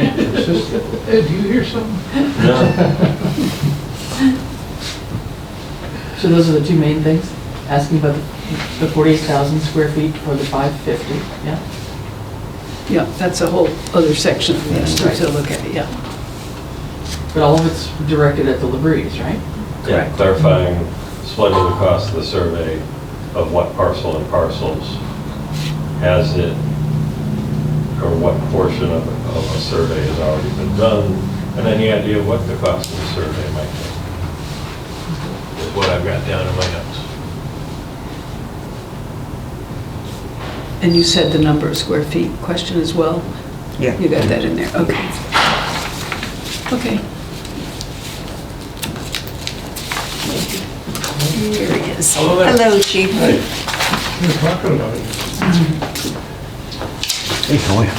It's just, Ed, do you hear something? So those are the two main things? Asking about the 48,000 square feet for the 550, yeah? Yeah, that's a whole other section of this Right. to look at, yeah. But all of it's directed at the Labries, right? Yeah, clarifying, splitting the cost of the survey of what parcel and parcels has it, or what portion of a survey has already been done, and any idea of what the cost of the survey might be. Is what I've got down in my notes. And you said the number of square feet question as well? Yeah. You got that in there, okay. Okay. Here he is. Hello there. Hello, Chief. We were talking about it. Hey, how are you?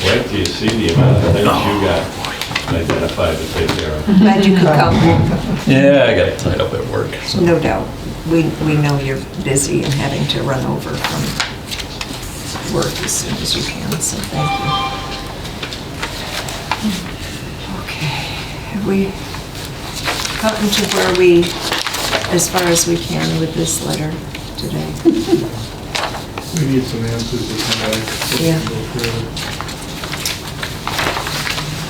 Wait till you see the amount of things you got identified to take care of. Glad you could come. Yeah, I got tied up at work. So. No doubt. We know you're busy and having to run over from work as soon as you can, so thank you. Okay, have we gotten to where we, as far as we can with this letter today? We need some answers to come back. Yeah.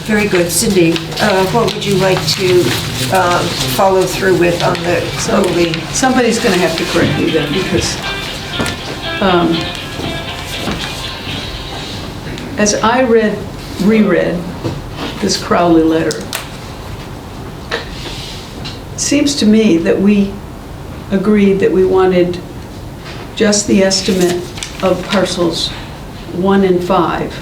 Very good. Cindy, what would you like to follow through with on the slowly? Somebody's going to have to correct me then, because as I reread this Crowley letter, it seems to me that we agreed that we wanted just the estimate of parcels 1 and 5,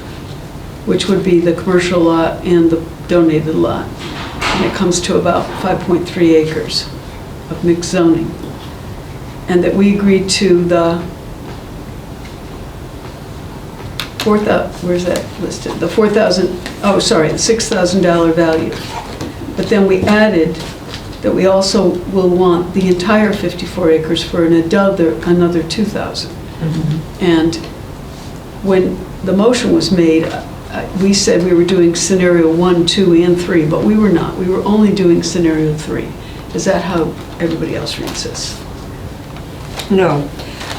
which would be the commercial lot and the donated lot. And it comes to about 5.3 acres of mixed zoning. And that we agreed to the where's that listed? The the $6,000 value. But then we added that we also will want the entire 54 acres for another 2,000. And when the motion was made, we said we were doing scenario 1, 2, and 3, but we were not. We were only doing scenario 3. Is that how everybody else reads this? No,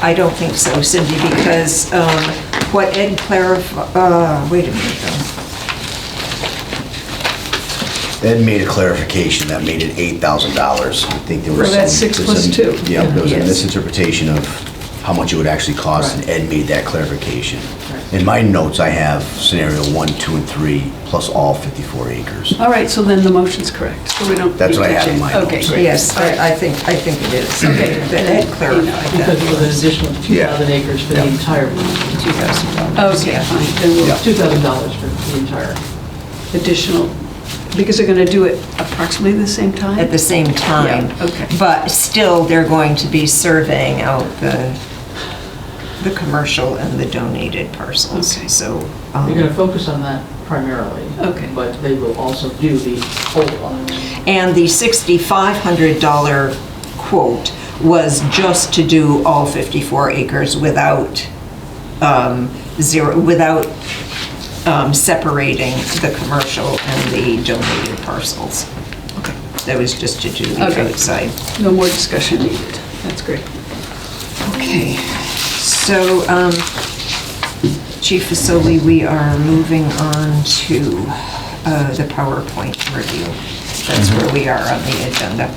I don't think so, Cindy, because what Ed clarified, wait a minute though. Ed made a clarification that made it $8,000. I think there was For that 6 plus 2. Yeah, there was a Yes. misinterpretation of how much it would actually cost, and Ed made that clarification. In my notes, I have scenario 1, 2, and 3, plus all 54 acres. All right, so then the motion's correct, so we don't. That's need what I to have in change. my Okay, notes. great. Yes, I think it is. Okay, but Ed clarified Because it was an that. additional 2,000 acres for the entire, $2,000. Okay, fine, then we'll $2,000 for the entire. additional, because they're going to do it approximately the same time? At the same time. Yeah, okay. But still, they're going to be surveying out the commercial and the donated parcels, Okay. so. You're going to focus on that primarily. Okay. But they will also do the whole lot. And the $6,500 quote was just to do all 54 acres without separating the commercial and the donated parcels. Okay. That was just to do the Okay. outside. No more discussion needed. That's great. Okay, so, Chief Fasoli, we are moving on to the PowerPoint review. That's where we are on the agenda.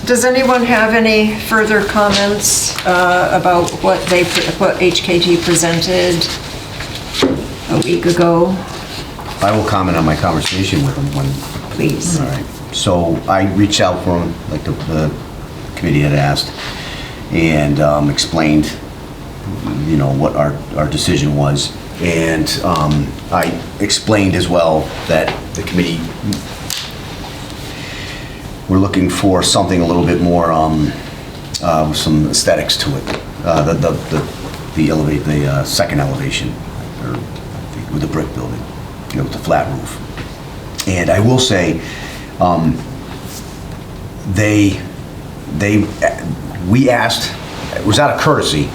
Does anyone have any further comments about what HKT presented a week ago? I will comment on my conversation with him when. Please. All right. So I reached out for him, like the committee had asked, and explained, what our decision was. And I explained as well that the committee, we're looking for something a little bit more, with some aesthetics to it. The second elevation, or with the brick building, with the flat roof. And I will say, they we asked, it was out of courtesy,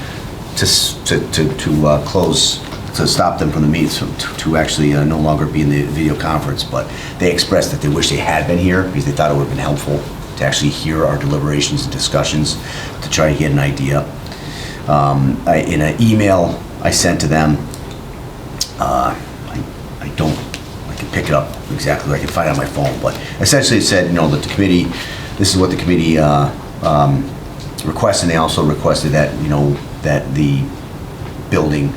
to close, to stop them from the meetings, to actually no longer be in the video conference, but they expressed that they wish they had been here because they thought it would have been helpful to actually hear our deliberations and discussions, to try to get an idea. In an email I sent to them, I can pick it up exactly, I can find it on my phone, but essentially it said, that the committee, this is what the committee requested. They also requested that, that the building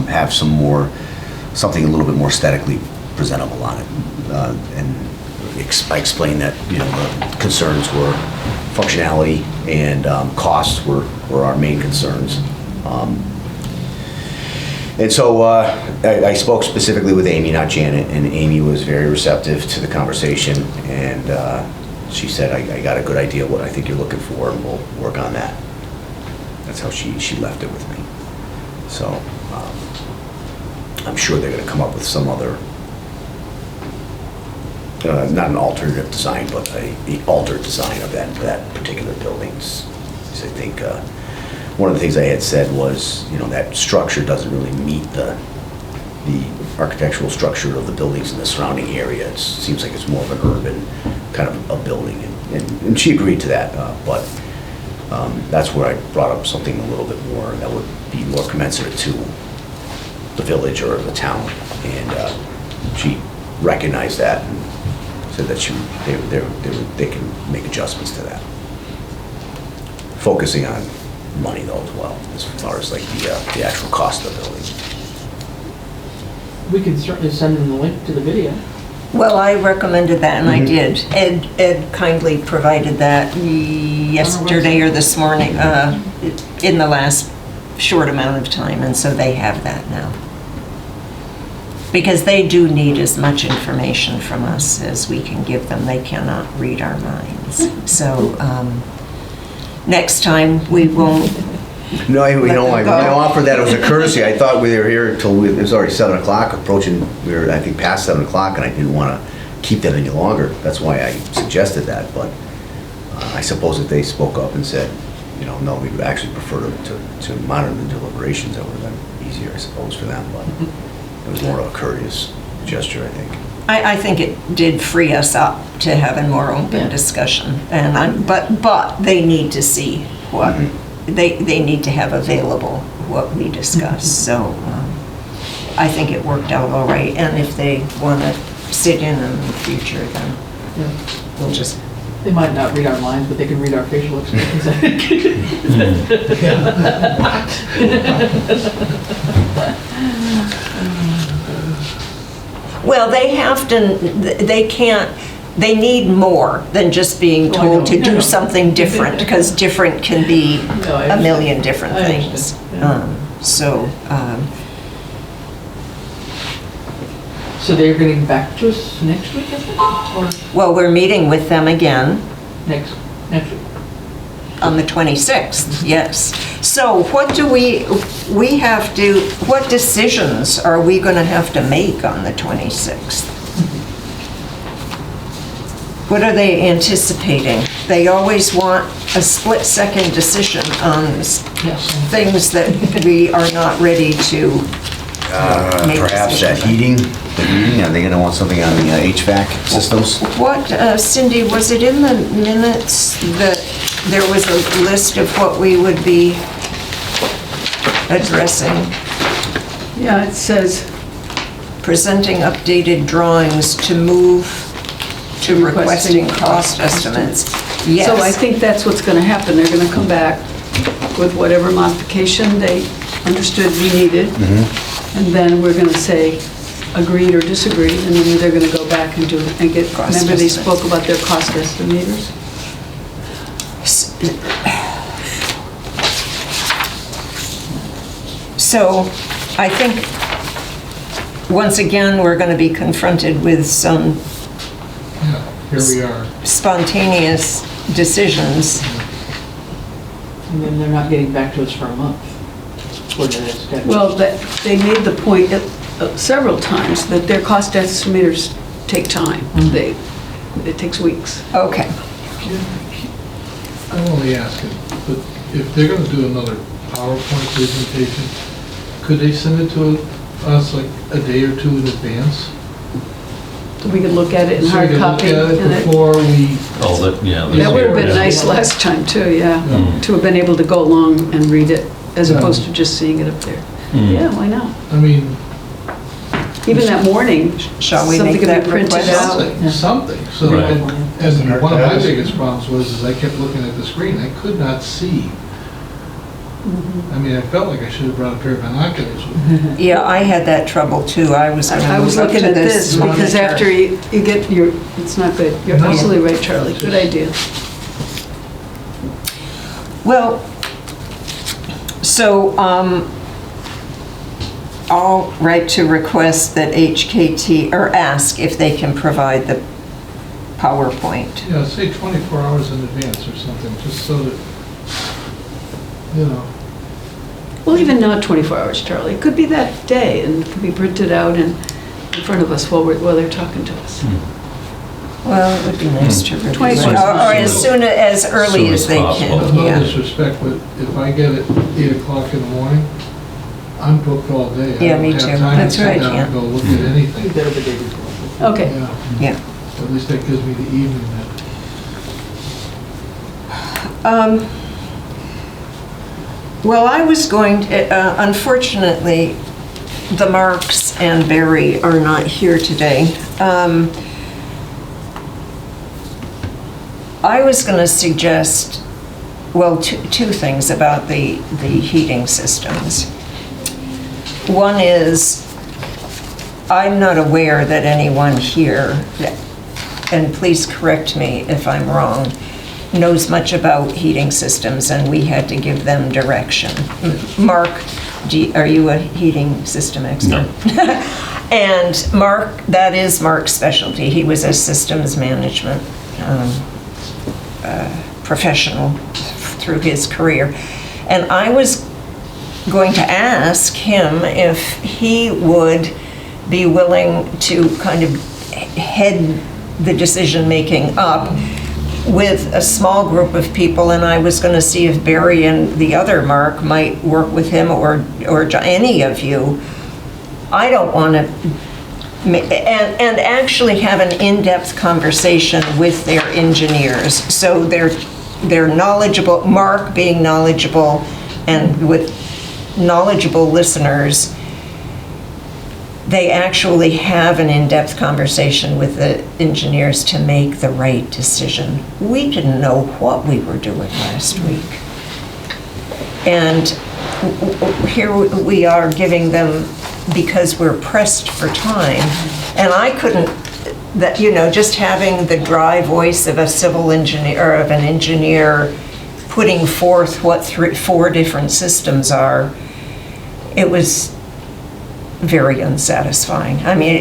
have something a little bit more aesthetically presentable on it. And I explained that, the concerns were functionality and costs were our main concerns. And so I spoke specifically with Amy, not Janet, and Amy was very receptive to the conversation, and she said, I got a good idea what I think you're looking for, and we'll work on that. That's how she left it with me. So I'm sure they're going to come up with some other, not an alternative design, but an altered design of that particular building. So I think one of the things I had said was, that structure doesn't really meet the architectural structure of the buildings in the surrounding area. It seems like it's more of an urban kind of a building, and she agreed to that, but that's where I brought up something a little bit more that would be more commensurate to the village or the town, and she recognized that and said that they can make adjustments to that, focusing on money though as well, as far as like the actual cost of the building. We can certainly send them the link to the video. Well, I recommended that, and I did. Ed kindly provided that yesterday or this morning, in the last short amount of time, and so they have that now. Because they do need as much information from us as we can give them. They cannot read our minds. So next time we won't. No, I offered that as a courtesy. I thought we were here until it was already 7 o'clock, approaching, we were, I think, past 7 o'clock, and I didn't want to keep that any longer. That's why I suggested that, but I suppose if they spoke up and said, no, we would actually prefer to monitor the deliberations, that would have been easier, I suppose, for them, but it was more of a courteous gesture, I think. I think it did free us up to have a more open discussion, and but they need to see what they need to have available what we discussed. So I think it worked out all right, and if they want to sit in the future, then we'll just. They might not read our minds, but they can read our facial expressions, I think. Well, they need more than just being told to do something different, because different can be a million different things. So they're getting back to us next week, I think? Or Well, we're meeting with them again next week? on the 26th, yes. So what do we have to, what decisions are we going to have to make on the 26th? What are they anticipating? They always want a split-second decision on things that we are not ready to make Perhaps that decisions on. the heating, are they going to want something on the HVAC systems? What, Cindy, was it in the minutes that there was a list of what we would be addressing? Yeah, it says Presenting updated drawings to move to requesting cost estimates. Yes. So I think that's what's going to happen. They're going to come back with whatever modification they understood we needed. And then we're going to say agreed or disagreed, and then they're going to go back and do it and get, remember they spoke about their cost estimators? So I think, once again, we're going to be confronted with some Here we are. spontaneous decisions. And then they're not getting back to us for a month. Well, they made the point several times that their cost estimators take time. It takes weeks. Okay. I'm only asking, but if they're gonna do another PowerPoint presentation, could they send it to us like a day or two in advance? So we could look at it in So we hard can copy. look at it and it- before we, Oh, that, yeah. that's That would have good, been yeah. nice last time too, yeah, Yeah. to have been able to go along and read it as Yeah. opposed to just seeing it up there. Mm. Yeah, why not? I mean, Even that morning, Shall we something make could that be printed request? out. something, so, Right. and one of my biggest problems was, is I kept looking at the screen, I could not see. I mean, I felt like I should have brought a pair of binoculars with me. Yeah, I had that trouble too. I was I gonna was look looking into at this this because monitor. after you get your, it's not good. You're No. absolutely right, Charlie. Good idea. Well, so, I'll write to request that HKT, or ask if they can provide the PowerPoint. Yeah, say 24 hours in advance or something, just so that, you know, Well, even not 24 hours, Charlie. It could be that day and it could be printed out in front of us while they're talking to us. Well, it would be nice to review it. 24 Or as soon, as early Soon as as they possible. can, no yeah. disrespect, but if I get it 8 o'clock in the morning, I'm booked all day. Yeah, me too. I don't have time to That's sit right, down and yeah. go look at anything. Better the day before. Okay. Yeah, Yeah. at least that gives me the evening then. Well, I was going to, unfortunately, the Marks and Barry are not here today. I was going to suggest, well, two things about the heating systems. One is, I'm not aware that anyone here, and please correct me if I'm wrong, knows much about heating systems, and we had to give them direction. Mark, are you a heating system expert? No. And Mark, that is Mark's specialty. He was a systems management professional through his career. And I was going to ask him if he would be willing to kind of head the decision-making up with a small group of people, and I was going to see if Barry and the other Mark might work with him, or any of you. I don't want to, and actually have an in-depth conversation with their engineers, so they're knowledgeable, Mark being knowledgeable, and with knowledgeable listeners, they actually have an in-depth conversation with the engineers to make the right decision. We didn't know what we were doing last week. And here we are giving them, because we're pressed for time. And I couldn't, that, just having the dry voice of a civil engineer, or of an engineer putting forth what 4 different systems are, it was very unsatisfying. I mean,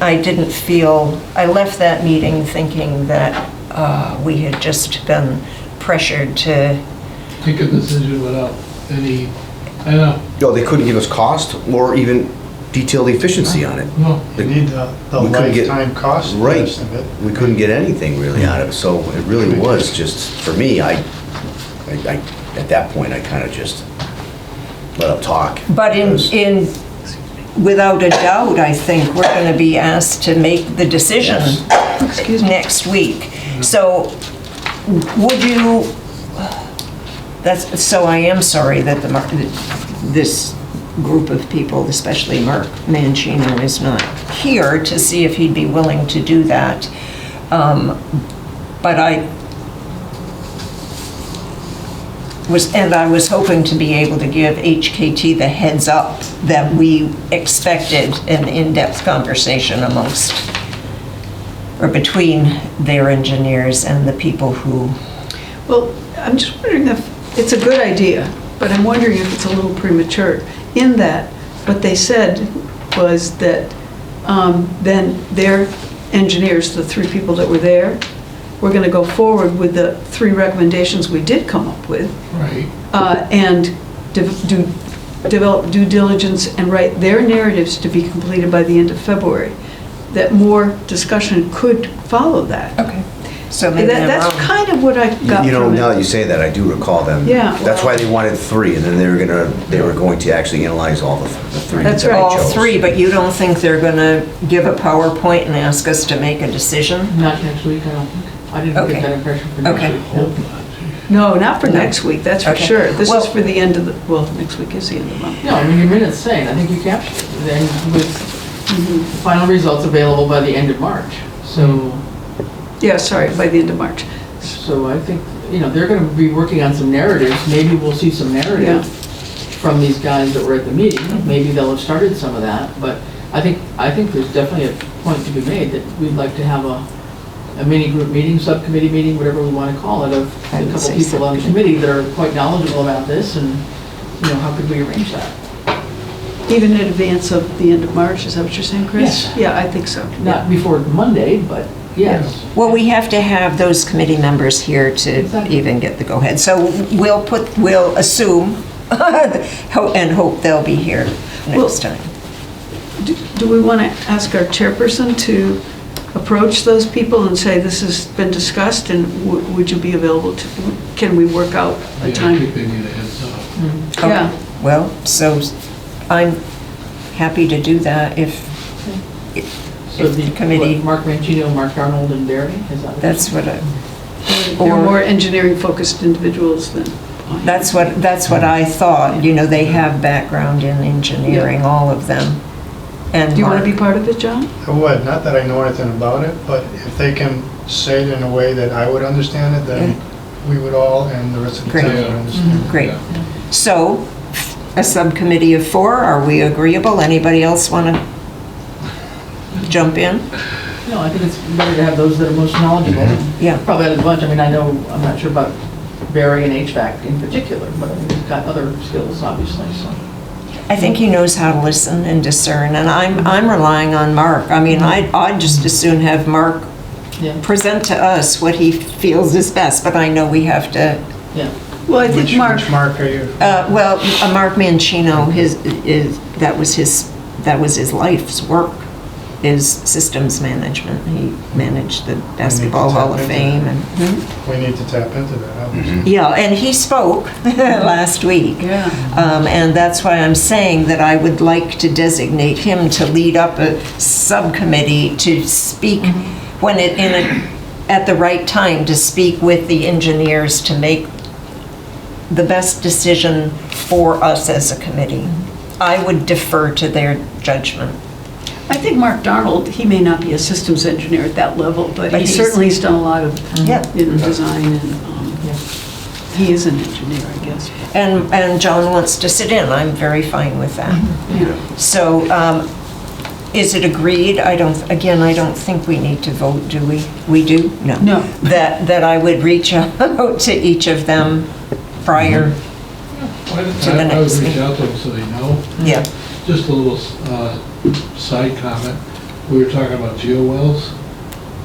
I didn't feel, I left that meeting thinking that we had just been pressured to, Take a decision without any, I know, No, they couldn't give us cost or even detailed efficiency on it. no, You need the We couldn't get- lifetime cost Right. estimate. We couldn't get anything really out of it, so it really was just, for me, I at that point, I kind of just let them talk. but Because- without a doubt, I think we're going to be asked to make the decision next week. So would you, so I am sorry that this group of people, especially Mark Mancino, is not here to see if he'd be willing to do that. But I was hoping to be able to give HKT the heads up that we expected an in-depth conversation amongst, or between their engineers and the people who, Well, I'm just wondering if, it's a good idea, but I'm wondering if it's a little premature, in that what they said was that then their engineers, the 3 people that were there, were going to go forward with the 3 recommendations we did come up with, right, and develop due diligence and write their narratives to be completed by the end of February, that more discussion could follow that. okay. So maybe I'm That's wrong. kind of what I got You know, from now that it. you say that, I do recall them. Yeah. That's why they wanted 3, and then they were going to actually analyze all the 3. That's that they right. All chose. 3, but you don't think they're going to give a PowerPoint and ask us to make a decision? Not next week, I don't think. I didn't Okay. get that impression for next Okay. week. Hope not, gee. No, not for No. next week, that's for Okay. sure. This Well- is for the end of the, well, next week is the end of the month. No, I mean, your minute's saying, I think you captured it. Then with the final results available by the end of March. So, Yeah, sorry, by the end of March. so I think, they're gonna be working on some narratives. Maybe we'll see some narrative from these guys that were at the meeting. Maybe they'll have started some of that, but I think there's definitely a point to be made that we'd like to have a mini group meeting, subcommittee meeting, whatever we want to call it, of I a would couple say people on the committee that are quite knowledgeable about this, and, how could we arrange that? Even in advance of the end of March, is that what you're saying, Chris? Yes. Yeah, I think so. Not before Monday, but yes. Well, we have to have those committee members here to Exactly. even get the go-ahead. So we'll assume and hope they'll be here Well- next time. Do we want to ask our chairperson to approach those people and say, this has been discussed, and would you be available to, can we work out a Yeah, I time? think they need a heads up. Yeah, Well, so I'm happy to do that if So the the committee, what, Mark Mancino, Mark Arnold, and Barry, is that what? that's what I, they're Or- more engineering-focused individuals than. that's what I thought. They have background in engineering, all of them. And Do you want to Mark. be part of it, John? I would, not that I know anything about it, but if they can say it in a way that I would understand it, then we would all, and the rest of the Great. town would understand. Great. Yeah. So, a subcommittee of 4, are we agreeable? Anybody else want to jump in? No, I think it's better to have those that are most knowledgeable. Yeah. Probably out of the bunch, I mean, I'm not sure about Barry and HVAC in particular, but I mean, he's got other skills, obviously, so. I think he knows how to listen and discern, and I'm relying on Mark. I mean, I'd just as soon have Mark Yeah, present to us what he feels is best, but I know we have to, yeah. Well, I think Which Mark, Mark are you? Mark Mancino, that was his life's work, is systems management. He managed the Basketball Hall of Fame and. We need to tap into that, obviously. Yeah, and he spoke last week. yeah, And that's why I'm saying that I would like to designate him to lead up a subcommittee to speak when at the right time, to speak with the engineers to make the best decision for us as a committee. I would defer to their judgment. I think Mark Darnold, he may not be a systems engineer at that level, but he he's- certainly has done a lot of, Yeah. design, and he is an engineer, I guess. And John wants to sit in. I'm very fine with that. Yeah. So, is it agreed? I don't think we need to vote, do we? We do? No. No. That I would reach out to each of them prior, I To the I would next reach meeting. out to them so they know. yeah. Just a little side comment. We were talking about geo wells,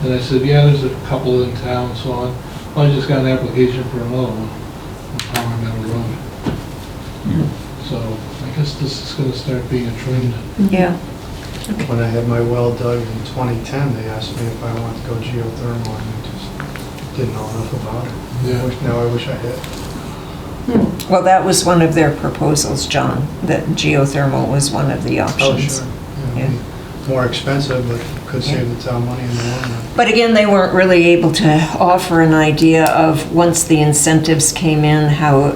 and I said, yeah, there's a couple in town and so on. Well, I just got an application for another one on Power Meadow Road. So I guess this is gonna start being a trend. Yeah. When I had my well dug in 2010, they asked me if I wanted to go geothermal, and I just didn't know enough about it. Yeah. Now I wish I had. Well, that was one of their proposals, John, that geothermal was one of the Oh, options. sure. Yeah. More expensive, but could save the town money in the long run. But again, they weren't really able to offer an idea of, once the incentives came in, how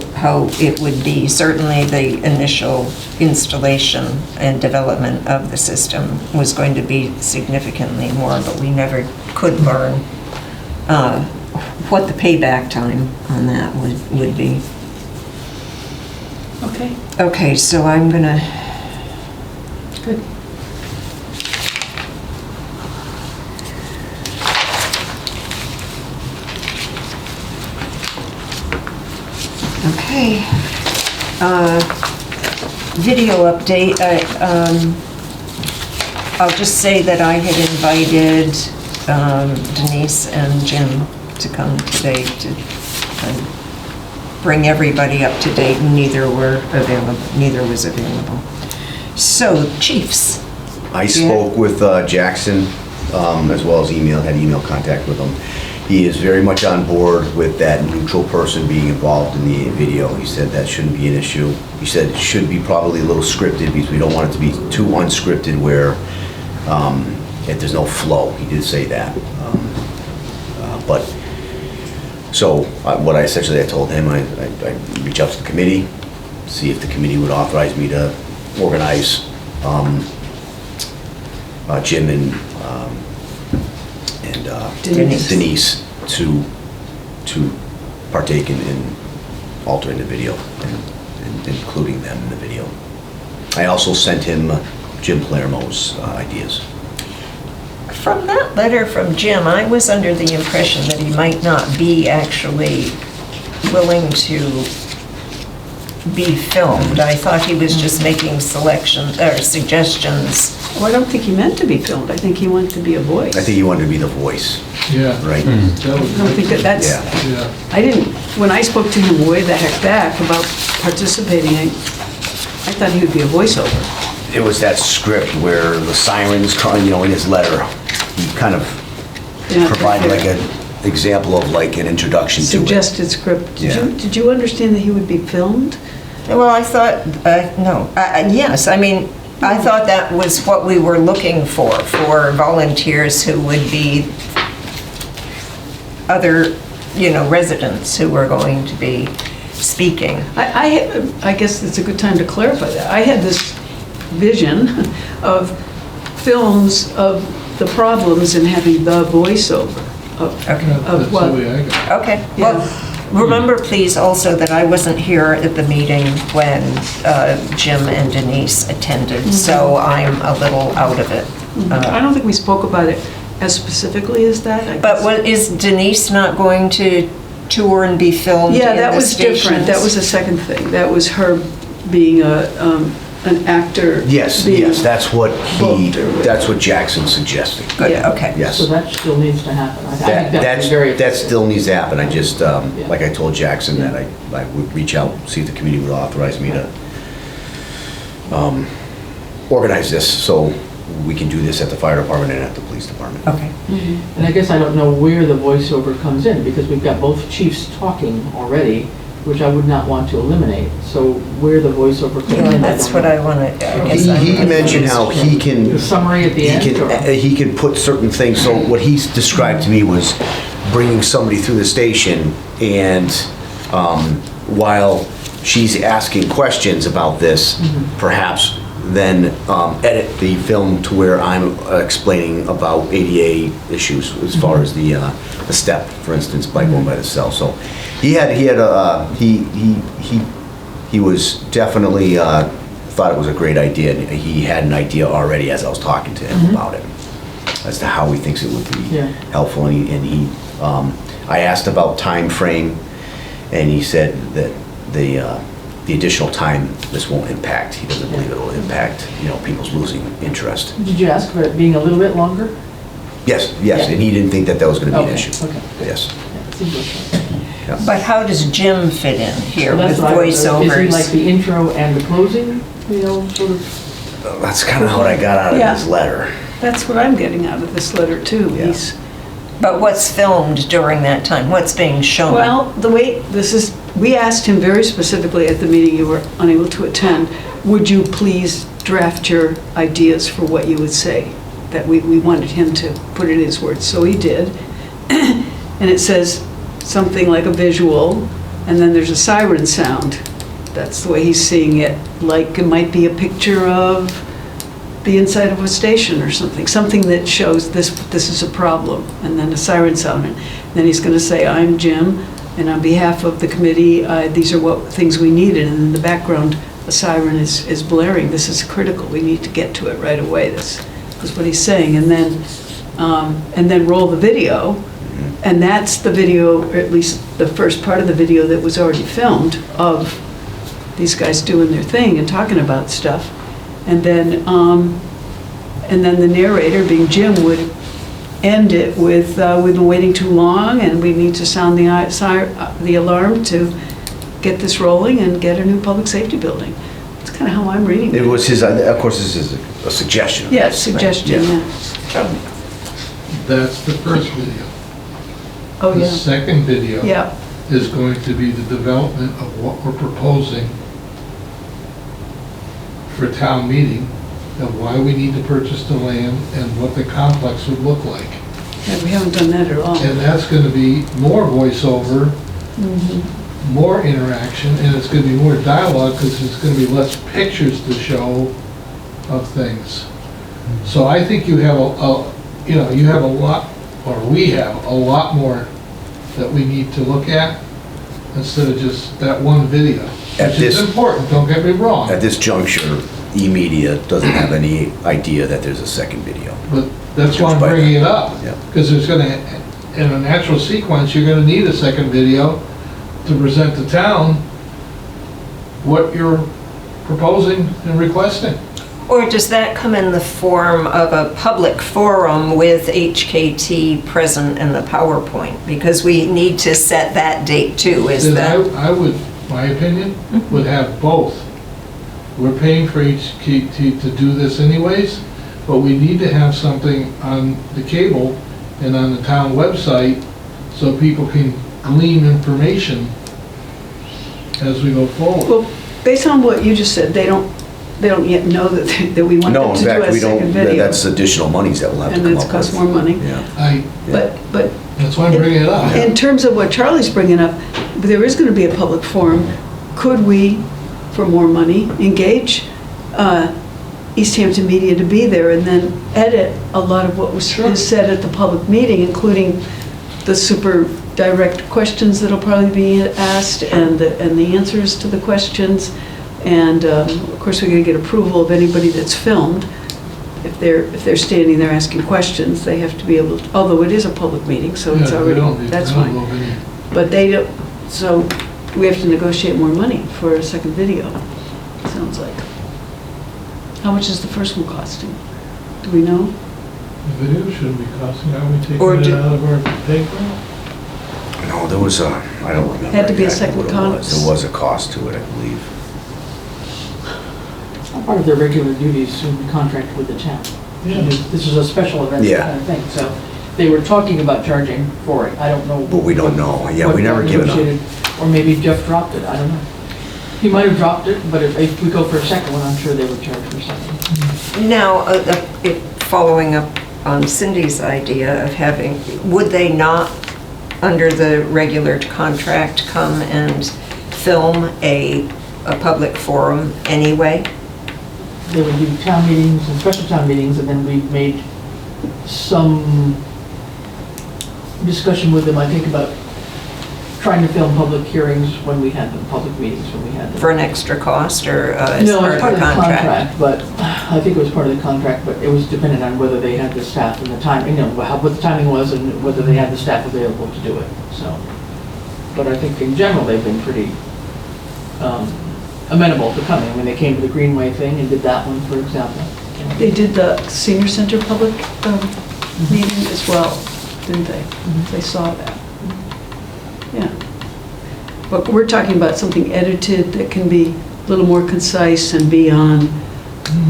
it would be. Certainly, the initial installation and development of the system was going to be significantly more, but we never could learn what the payback time on that would be. Okay, Okay, so I'm gonna, good. okay. Video update. I'll just say that I had invited Denise and Jim to come today to bring everybody up to date, and neither was available. So, chiefs. I spoke with Jackson, as well as had email contact with him. He is very much on board with that neutral person being involved in the video. He said that shouldn't be an issue. He said it should be probably a little scripted because we don't want it to be too unscripted where if there's no flow. He did say that. What I essentially told him, I reach out to the committee, see if the committee would authorize me to organize Jim and Denise to partake in altering the video and including them in the video. I also sent him Jim Palermo's ideas. From that letter from Jim, I was under the impression that he might not be actually willing to be filmed. I thought he was just making selections or suggestions. Well, I don't think he meant to be filmed. I think he wanted to be a voice. I think he wanted to be the voice, Yeah. right? I don't think that's, Yeah. I didn't, when I spoke to him way the heck back about participating, I thought he would be a voiceover. It was that script where the sirens, in his letter, he kind of Yeah, provided like okay. an example of like an introduction to it. Suggested script. Yeah. Did you understand that he would be filmed? Well, I thought, no, yes, I mean, I thought that was what we were looking for volunteers who would be other, residents who were going to be speaking. I guess it's a good time to clarify that. I had this vision of films of the problems and having the voiceover of That's what. the way I got it. Okay, Yeah. well, remember please also that I wasn't here at the meeting when Jim and Denise attended, so I'm a little out of it. I don't think we spoke about it as specifically as that. I But guess. is Denise not going to tour and be filmed in the Yeah, stations? that was different. That was the second thing. That was her being an actor. Yes, being that's what booked or that's what Jackson suggested. Good, Yeah. okay. Yes. So that still needs to happen. I think that's very. That still needs to happen. I just, like I told Jackson, that I would reach out, see if the committee would authorize me to organize this so we can do this at the fire department and at the police department. Okay. And I guess I don't know where the voiceover comes in, because we've got both chiefs talking already, which I would not want to eliminate. So where the voiceover comes in, I That's don't what know. I wanted, I guess. He mentioned how he can... The summary at the end, or? He can put certain things, so what he's described to me was bringing somebody through the station and while she's asking questions about this, perhaps then edit the film to where I'm explaining about ADA issues as far as the step, for instance, by going by the cell. So he was definitely thought it was a great idea. And he had an idea already as I was talking to him about it, as to how he thinks it would be helpful. And I asked about time frame, and he said that the additional time this won't impact. He doesn't believe it will impact, people's losing interest. Did you ask for it being a little bit longer? Yes, Yeah. and he didn't think that was going to be an Okay, issue. okay, good. Yes. Yeah, it seems okay. Yeah. But how does Jim fit in here So with that's what I was- Is he like voiceovers? the intro and the closing, sort of? That's kind of what I got out of Yeah. his letter. That's what I'm getting out of this letter too. Yeah. But what's filmed during that time? What's being shown? Well, the way we asked him very specifically at the meeting you were unable to attend, would you please draft your ideas for what you would say? That we wanted him to put it in his words, so he did. And it says something like a visual, and then there's a siren sound. That's the way he's seeing it, like it might be a picture of the inside of a station or something that shows this is a problem, and then a siren sound. And then he's going to say, I'm Jim, and on behalf of the committee, these are what things we needed. And in the background, a siren is blaring. This is critical. We need to get to it right away. This is what he's saying. And then roll the video. And that's the video, or at least the first part of the video that was already filmed of these guys doing their thing and talking about stuff. And then the narrator, being Jim, would end it with, we've been waiting too long and we need to sound the alarm to get this rolling and get a new public safety building. That's kind of how I'm reading it. It was his, of course, this is a suggestion. Yeah, suggestion, Yeah. yeah. That's the first video. Oh, The yeah. second video Yeah, is going to be the development of what we're proposing for town meeting, of why we need to purchase the land and what the complex would look like. yeah, we haven't done that at all. And that's gonna be more voiceover, more interaction, and it's gonna be more dialogue, because there's gonna be less pictures to show of things. So I think you have you have a lot, or we have a lot more that we need to look at, instead of just that one video. At Which is this- important, don't get me wrong, At this juncture, E-Media doesn't have any idea that there's a second video. but that's why I'm Judge by bringing that. it up. Yeah. Because there's gonna, in a natural sequence, you're gonna need a second video to present to town what you're proposing and requesting. Or does that come in the form of a public forum with HKT present in the PowerPoint? Because we need to set that date too, is Then that? I would, my opinion, would have both. We're paying for HKT to do this anyways, but we need to have something on the cable and on the town website so people can glean information as we go forward. Well, based on what you just said, they don't yet know that we want No, them in to do fact, a we don't, second video. that's additional monies that we'll have to And come it's up cost with. more money. Yeah. But That's why I'm bringing it up. in terms of what Charlie's bringing up, there is going to be a public forum. Could we, for more money, engage East Hampton Media to be there and then edit a lot of what was said at the public meeting, including the super direct questions that'll probably be asked and the answers to the questions. And of course, we're going to get approval of anybody that's filmed. If they're standing there asking questions, they have to be able to, although it is a public meeting, so it's Yeah, already, we don't need- that's I don't fine. know of any- But they don't, so we have to negotiate more money for a second video, sounds like. How much is the first one costing? Do we know? The video shouldn't be costing, are we Or taking it do- out of our paper? No, there was a, I don't remember. Had to be a exactly second what it was. cost. There was a cost to it, I believe. It's not part of their regular duties to contract with the town. Yeah. This is a special event Yeah. kind of thing, so they were talking about charging for it. I don't know. But we don't know. Yeah, what we never got give it up. negotiated. Or maybe Jeff dropped it, I don't know. He might have dropped it, but if we go for a second one, I'm sure they would charge for something. Now, following up on Cindy's idea of having, would they not, under the regular contract, come and film a public forum anyway? They would do town meetings and special town meetings, and then we made some discussion with them, I think, about trying to film public hearings when we had them, public meetings when we had them. For an extra cost or as No, part it's of part the of the contract? contract, but I think it was part of the contract, but it was dependent on whether they had the staff and the time, what the timing was and whether they had the staff available to do it, so. But I think in general, they've been pretty amenable to coming. I mean, they came to the Greenway thing and did that one, for example. They did the senior center public meeting as well, didn't they? They saw that. Yeah. But we're talking about something edited that can be a little more concise and be on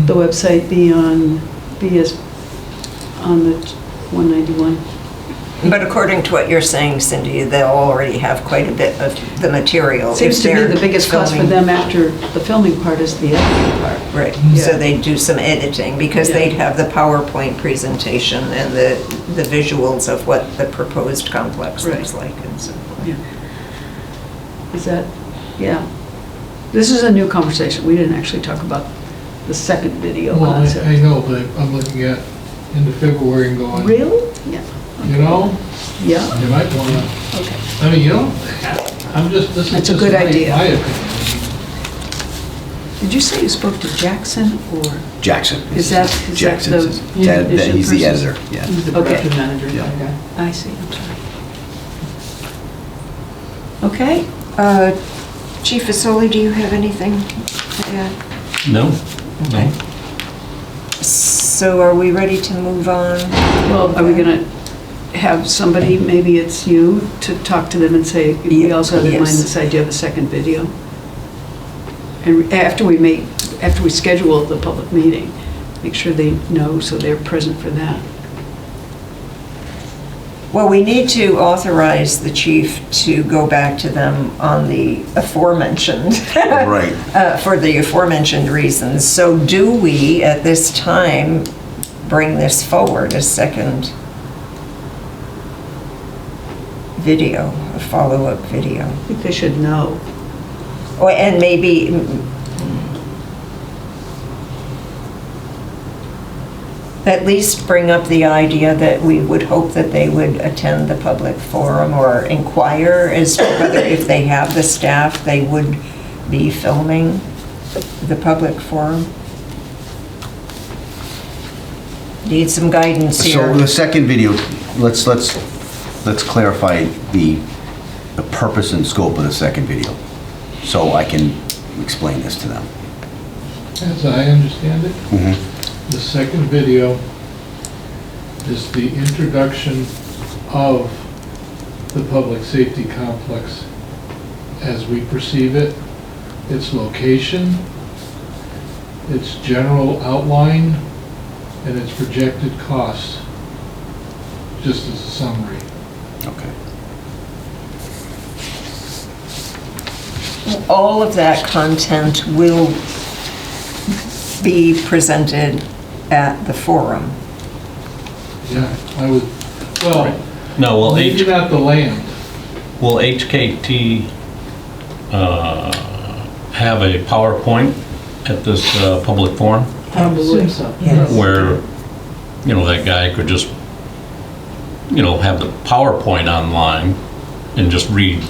the website, be on the 191. But according to what you're saying, Cindy, they'll already have quite a bit of the material. if Seems to me they're the biggest cost for filming. them after the filming part is the editing part. Right, Yeah. so they'd do some editing, because Yeah. they'd have the PowerPoint presentation and the visuals of what the proposed complex Right. looks like and so forth. Yeah. Is that, yeah. This is a new conversation. We didn't actually talk about the second video Well, concept. I know, but I'm looking at into February and going, Really? Yeah. you know, Yeah, you might want to, okay. I mean, you don't, I'm just, this is That's a just good my idea. my opinion. Did you say you spoke to Jackson or? Jackson. Is Jackson. that the edition He's the person? editor, yeah. He's the Okay. production manager Yeah. kind of guy. I see, I'm sorry. Okay, Chief Fasoli, do you have anything to add? No, Okay. no. So are we ready to move on? well, are we gonna have somebody, maybe it's you, to talk to them and say, we also have in mind Yes. this idea of a second video? And after we schedule the public meeting, make sure they know so they're present for that. Well, we need to authorize the chief to go back to them on the aforementioned. Right. For the aforementioned reasons. So do we, at this time, bring this forward, a second video, a follow-up video? I think they should know. Oh, and maybe, at least bring up the idea that we would hope that they would attend the public forum or inquire as to whether if they have the staff, they would be filming the public forum. Need some guidance So here. the second video, let's clarify the purpose and scope of the second video, so I can explain this to them. As I understand it, the second video is the introduction of the public safety complex as we perceive it, its location, its general outline, and its projected costs, just as a summary. Okay. All of that content will be presented at the forum. Yeah, I would, well, Now, will maybe not the land. will HKT have a PowerPoint at this public forum? Probably so. Yes. Where, you know, that guy could just, you know, have the PowerPoint online and just read,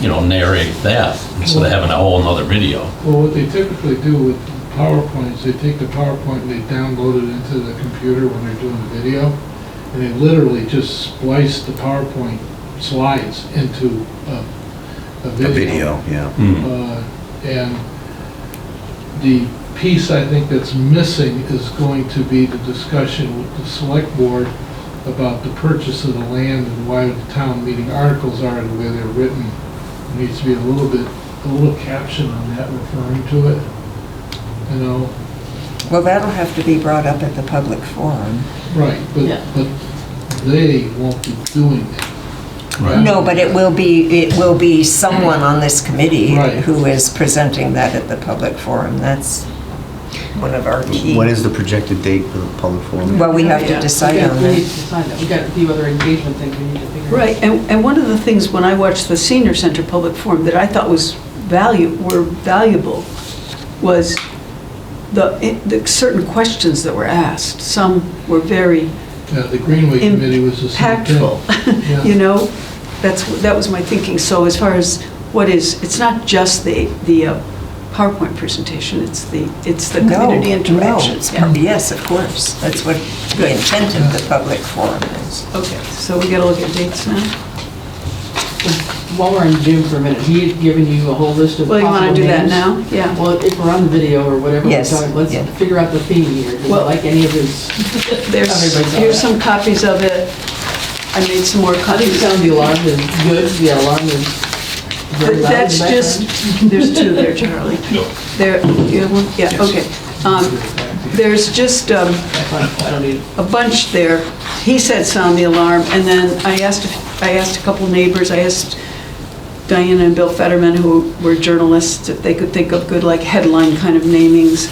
you know, narrate that instead of having a whole nother video. Well, what they typically do with PowerPoint is they take the PowerPoint and they download it into the computer when they're doing the video, and they literally just splice the PowerPoint slides into a video. A video, yeah. And the piece I think that's missing is going to be the discussion with the select board about the purchase of the land and why the town meeting articles are the way they're written. There needs to be a little caption on that referring to it, you know? Well, that'll have to be brought up at the public forum. Right, Yeah. but they won't be doing it. Right. No, but it will be someone on this committee Right. who is presenting that at the public forum. That's one of our key. What is the projected date for the public forum? Well, we have to decide on We need to that. decide that. We've got a few other engagement things we need to figure out. Right, and one of the things when I watched the senior center public forum that I thought were valuable was the certain questions that were asked. Some were very Yeah, the Greenway Committee was the same thing. impactful, Yeah. you know? That was my thinking. So as far as it's not just the PowerPoint presentation, it's the community interaction. Yes, of course. That's what the intent of the public forum is. Okay, so we gotta look at dates now? While we're in June for a minute, he had given you a whole list of Well, you possible wanna do that names. now? Yeah. Well, if we're on the video or whatever, we're Yes, talking, let's yeah. figure out the theme here. Do you Well, like any of his? Everybody's Here's all some copies of it. I made some more I think copies. sound the alarm is good, the alarm is very loud in That's the just, background. there's two there, Charlie. There, you have one? Yeah, okay. There's just I don't need, a bunch there. He said sound the alarm, and then I asked a couple neighbors, I asked Diana and Bill Fetterman, who were journalists, if they could think of good, like, headline kind of names.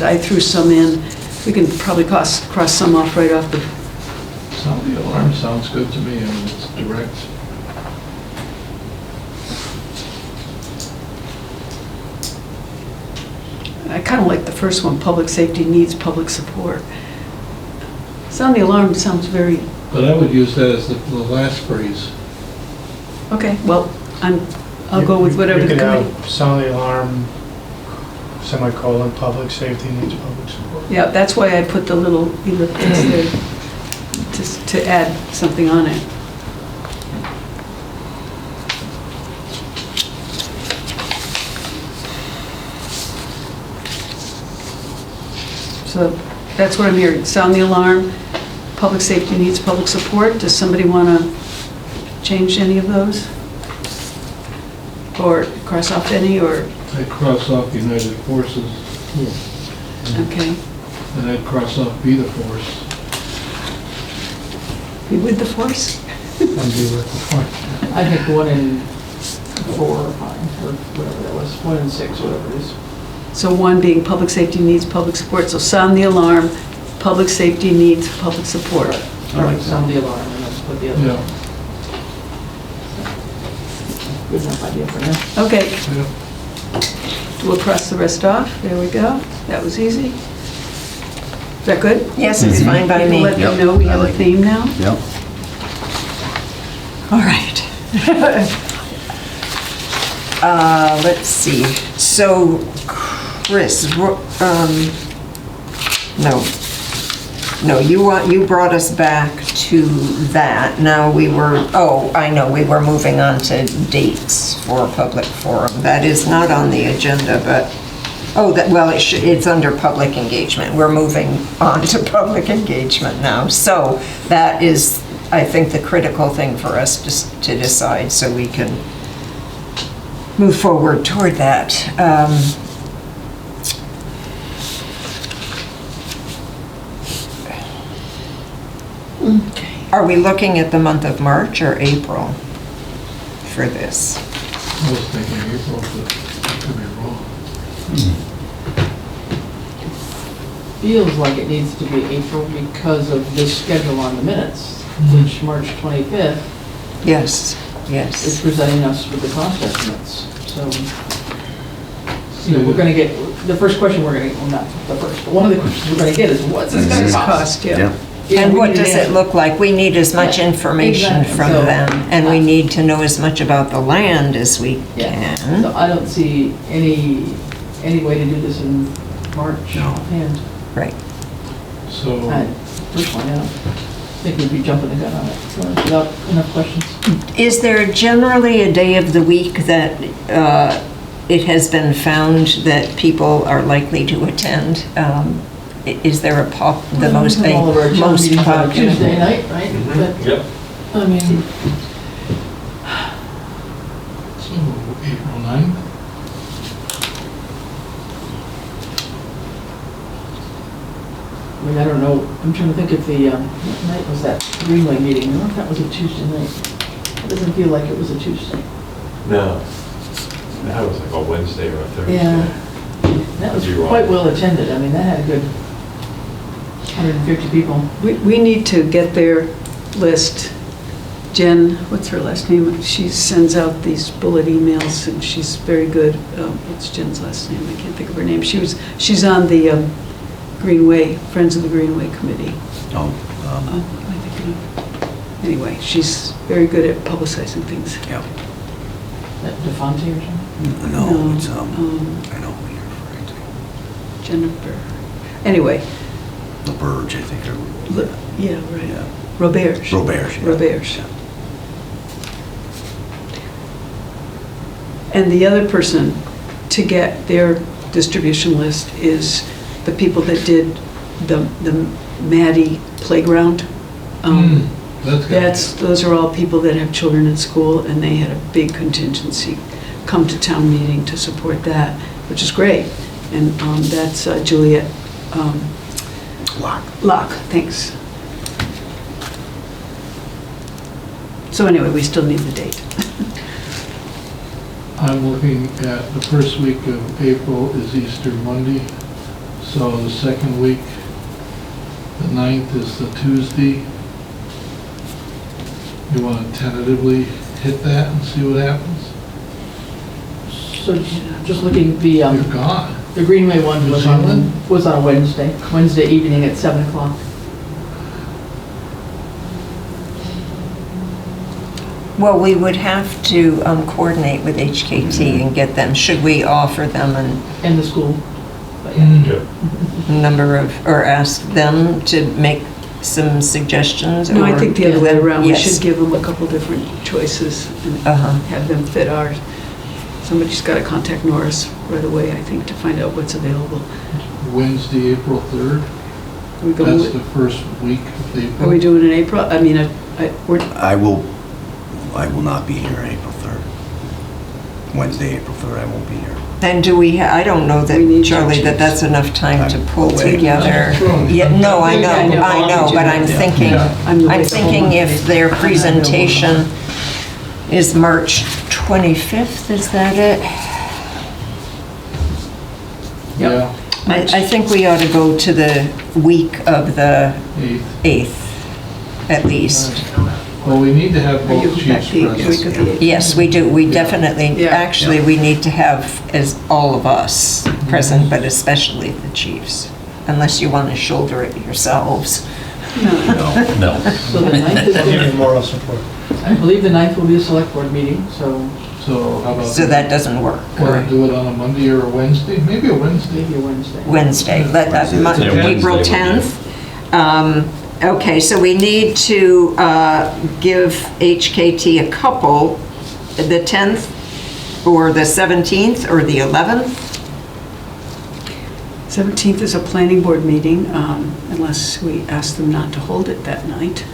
I threw some in. We can probably cross some off right off the, Sound the alarm sounds good to me, I mean, it's direct. I kind of like the first one, public safety needs public support. Sound the alarm sounds very, But I would use that as the last phrase. okay, well, I'll go with whatever You the could committee. have sound the alarm, semicolon, public safety needs public support. Yeah, that's why I put the little ellipsis there, just to add something on it. So that's what I'm hearing, sound the alarm, public safety needs public support. Does somebody want to change any of those? Or cross off any, or, I'd cross off United Forces, okay, and I'd cross off Be the Force. be with the force? That'd be worth the point. I think 1 in 4 or 5, or whatever that was, 1 in 6, whatever it is. So 1 being public safety needs public support, so sound the alarm, public safety needs public support. All right, sound the alarm, and let's put the other. Yeah, Good enough idea for now. Okay, yeah. we'll cross the rest off, there we go, that was easy. Is that good? Yes, it's fine by We'll me. let Yep, them know we I have a like it. theme now. Yep. All right. Let's see. So, Chris, you brought us back to that. Now we were moving on to dates for a public forum. That is not on the agenda, but, it's under public engagement. We're moving on to public engagement now. So that is, I think, the critical thing for us to decide so we can move forward toward that. Okay. Are we looking at the month of March or April for this? I was thinking April, but I could be wrong. Feels like it needs to be April because of this schedule on the minutes, which March 25th Yes, is yes. presenting us with the cost estimates. So, we're gonna get, the first question we're gonna, well, not the first, but one of the questions we're gonna get is, what's this gonna cost? Yeah. And we what need an does it answer. look like? We need as much Yeah, information exactly. from So, them, and we need to know as much about the land as we Yeah, so can. I don't see any way to do this in March No. offhand. Right. So, Personally, I don't think we'd be jumping the gun on it without enough questions. Is there generally a day of the week that it has been found that people are likely to attend? Is there the most All of our town most meetings are popular? Tuesday night, right? But, Yep. I mean, so April 9th? I don't know, I'm trying to think if the, what night was that Greenway meeting? I don't know if that was a Tuesday night. It doesn't feel like it was a Tuesday. No. That was like a Wednesday or a Thursday. Yeah. That was You're wrong. quite well attended. I mean, that had a good 150 people. We need to get their list. Jen, what's her last name? She sends out these bullet emails, and she's very good. What's Jen's last name? I can't think of her name. She's on the Greenway, Friends of the Greenway Committee. Oh, Am I thinking of? Anyway, she's very good at publicizing things. yeah. That DeFonte or something? No, it's, I um, know who you're referring to. Jennifer. Anyway, The Burge, I think. yeah, right. Yeah. Roberge. Roberge, yeah. Roberge. And the other person to get their distribution list is the people that did the Maddie playground. Those are all people that have children in school, and they had a big contingency come to town meeting to support that, which is great. And that's Juliet Locke, thanks. So anyway, we still need the date. I'm looking at the first week of April is Easter Monday. So the second week, the 9th is the Tuesday. You want to tentatively hit that and see what happens? So just looking, You're gone. the Greenway one New was Zealand? on a Wednesday evening at 7 o'clock. Well, we would have to coordinate with HKT and get them, should we offer them In the school. But yeah. Yep. a number of, or ask them to make some suggestions? No, I or think the other give way them- around, we yes. should give them a couple different choices and Uh-huh. have them fit ours. Somebody's got to contact Norris right away, I think, to find out what's available. Wednesday, April 3rd. Are we going That's with- the first week of April. Are we doing in April? I mean, we're, I will not be here on April 3rd. Wednesday, April 3rd, I won't be here. And do we, I don't know We need that, to Charlie, that choose. that's enough time to pull Away. together. Yeah, no, I know, but I'm thinking, I'm thinking if their presentation is March 25th, is that it? Yeah, I think we ought to go to the week of the 8th. 8th, at least. Well, we need to have Are you both back chiefs the week present. of the 8th? Yes, we do, we definitely, Yeah. actually, we need to have as all of us present, but especially the chiefs, unless you want to shoulder it yourselves. No. No. So the 9th is, Moral support. I believe the 9th will be a select board meeting, so So how about? So that doesn't work, Or correct? do it on a Monday or a Wednesday? Maybe a Wednesday. maybe a Wednesday. Wednesday, Wednesday. Yeah, April Wednesday would 10th. Okay, so we need to give HKT a couple, the 10th, or the 17th, or the 11th? 17th is a planning board meeting, unless we ask them not to hold it that night.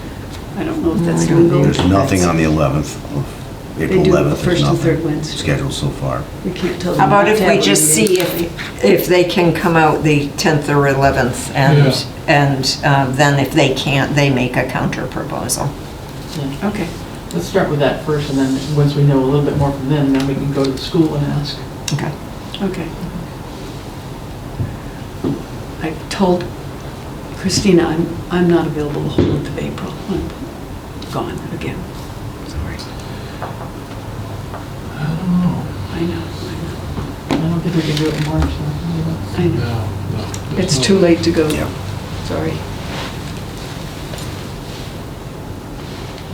I don't know if that's legal. There's nothing on the 11th, They April do 11th, the there's first and third nothing Wednesday. scheduled so far. We can't tell them. How about not if to we have a just meeting. see if they can come out the 10th or 11th, and then if they can't, they make a counter proposal. Yeah. Okay. Let's start with that first, and then once we know a little bit more from them, then we can go to the school and ask. Okay. Okay. I told Christina I'm not available the whole month of April. I'm gone again. Sorry. I don't know. I know. I don't think we can do it in March, so. I know. No, no. there's It's no- too late to go. Yeah. Sorry.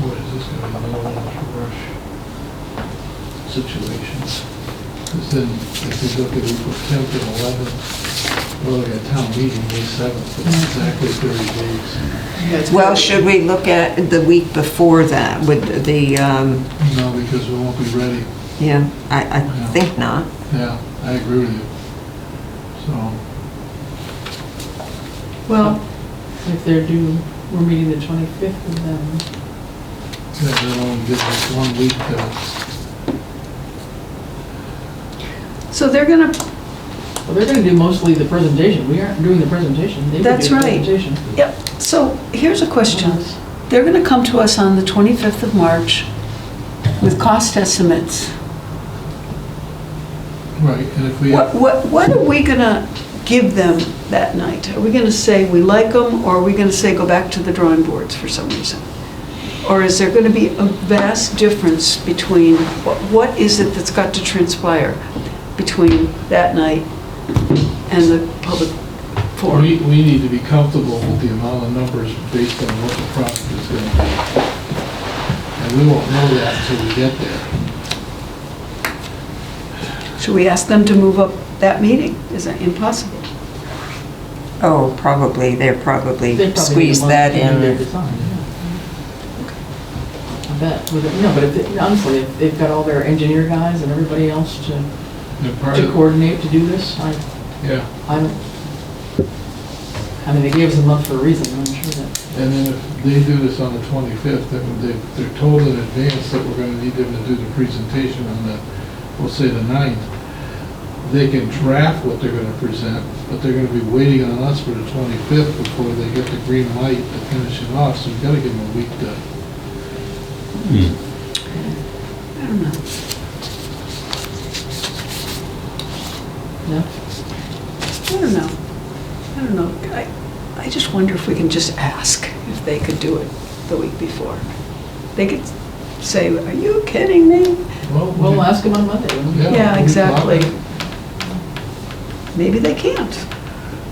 Boy, is this gonna be another rush situation. Because then, if you look at April 10th and 11th, well, we got town meeting May 7th, but it's exactly 30 days. Yeah, it's Well, good. should we look at the week before that with the, No, because we won't be ready. yeah, I think not. Yeah, I agree with you. So, Well, If they're due, we're meeting the 25th with them. that only gives us 1 week to, so they're gonna, Well, they're gonna do mostly the presentation. We aren't doing the presentation. They would That's do the right. presentation. yep, so here's a question. They're gonna come to us on the 25th of March with cost estimates. right, and if we, What are we gonna give them that night? Are we gonna say we like them, or are we gonna say go back to the drawing boards for some reason? Or is there gonna be a vast difference between, what is it that's got to transpire between that night and the public forum? we need to be comfortable with the amount of numbers based on what the project is gonna be. And we won't know that until we get there. Should we ask them to move up that meeting? Is that impossible? Oh, probably, they're probably They probably squeeze want that to do their in. design, yeah. I bet, with it- no, but if, honestly, if they've got all their engineer guys and everybody else And part to of- coordinate to do this, Yeah, I mean, they gave us a month for a reason, I'm sure that. and then if they do this on the 25th, then they're told in advance that we're gonna need them to do the presentation on the, we'll say the 9th. They can draft what they're gonna present, but they're gonna be waiting on us for the 25th before they get the green light to finish it off, so we've gotta give them a week to, I don't know. Yeah. I don't know. I don't know. I just wonder if we can just ask if they could do it the week before. They could say, are you kidding me? well, We'll ask them on Monday. Yeah, we exactly. talk. Maybe they can't,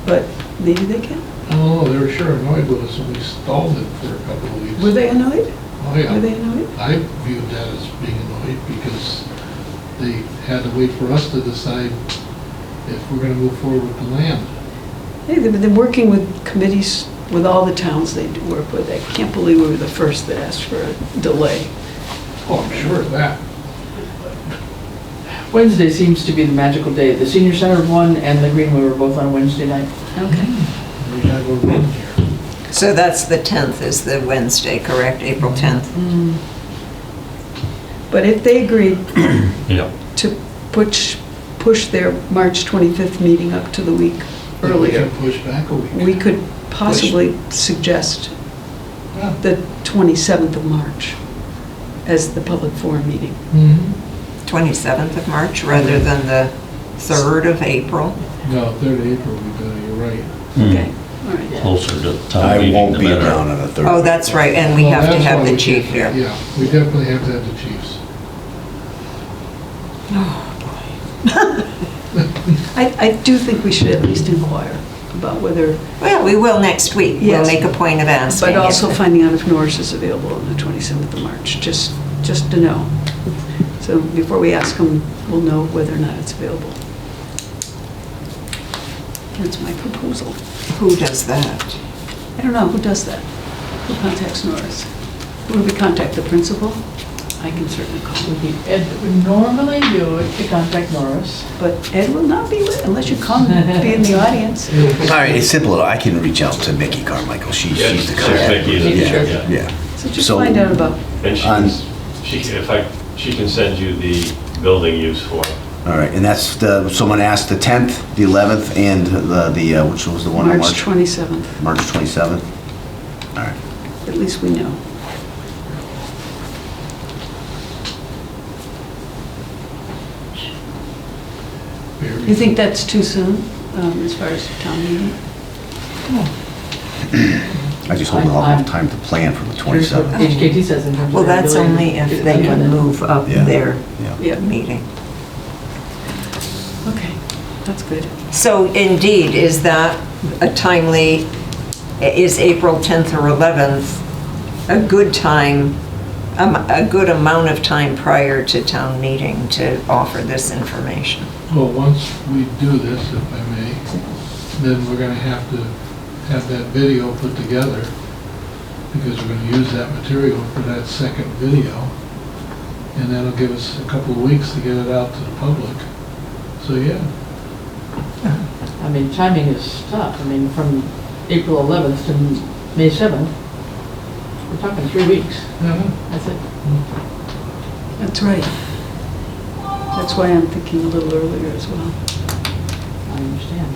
but maybe they can. I don't know, they were sure annoyed with us when we stalled it for a couple of weeks. Were they annoyed? Oh, yeah. Were they annoyed? I viewed that as being annoyed because they had to wait for us to decide if we're gonna move forward with the land. Hey, they've been working with committees with all the towns they do work with. I can't believe we were the first that asked for a delay. Oh, I'm sure of that. Wednesday seems to be the magical day. The senior center one and the Greenway were both on Wednesday night. Okay. We gotta go in here. So that's the 10th is the Wednesday, correct? April 10th? But if they agreed Yeah. to push their March 25th meeting up to the week We earlier. can push back a week. We could possibly suggest Yeah. the 27th of March as the public forum meeting. Mhm. 27th of March rather than the 3rd of April. No, 3rd of April would be better, you're right. Okay, all right. Closer to town I meeting, won't the be better. around on the 3rd. Oh, that's right, and we Well, have to that's have why the we chief can't- here. Yeah, we definitely have to have the chiefs. I do think we should at least inquire about whether, Well, we will next week. We'll Yes. make a point of asking. but also if- finding out if Norris is available on the 27th of March, just to know. So before we ask them, we'll know whether or not it's available. That's my proposal. Who does that? I don't know, who does that? Who contacts Norris? Would we contact the principal? I can certainly call him. Ed would normally do it to contact Norris. But Ed will not be with, unless you come and be in the audience. All right, it's simple. I can reach out to Mickey Carmichael. She's the She's contact. Vicky's in Yeah, charge, yeah. So just So- find out about, And she can send you the building use form. All right, and that's someone asked the 10th, the 11th, and which was the one in March 27th. March 27th? All right. At least we know. You think that's too soon, as far as town meeting? I just hope we'll have enough time to plan for the Here's what 27th. HKT says in terms of. Well, that's ability only to if get they it can done. move up Yeah. their Yeah. Yeah, meeting. okay, that's good. So indeed, is that a timely, is April 10th or 11th a good time, a good amount of time prior to town meeting to offer this information? Well, once we do this, if I may, then we're gonna have to have that video put together, because we're gonna use that material for that second video, and that'll give us a couple of weeks to get it out to the public. So, yeah, I mean, timing is tough. I mean, from April 11th to May 7th, we're talking 3 weeks. yeah. That's it. That's right. That's why I'm thinking a little earlier as well. I understand.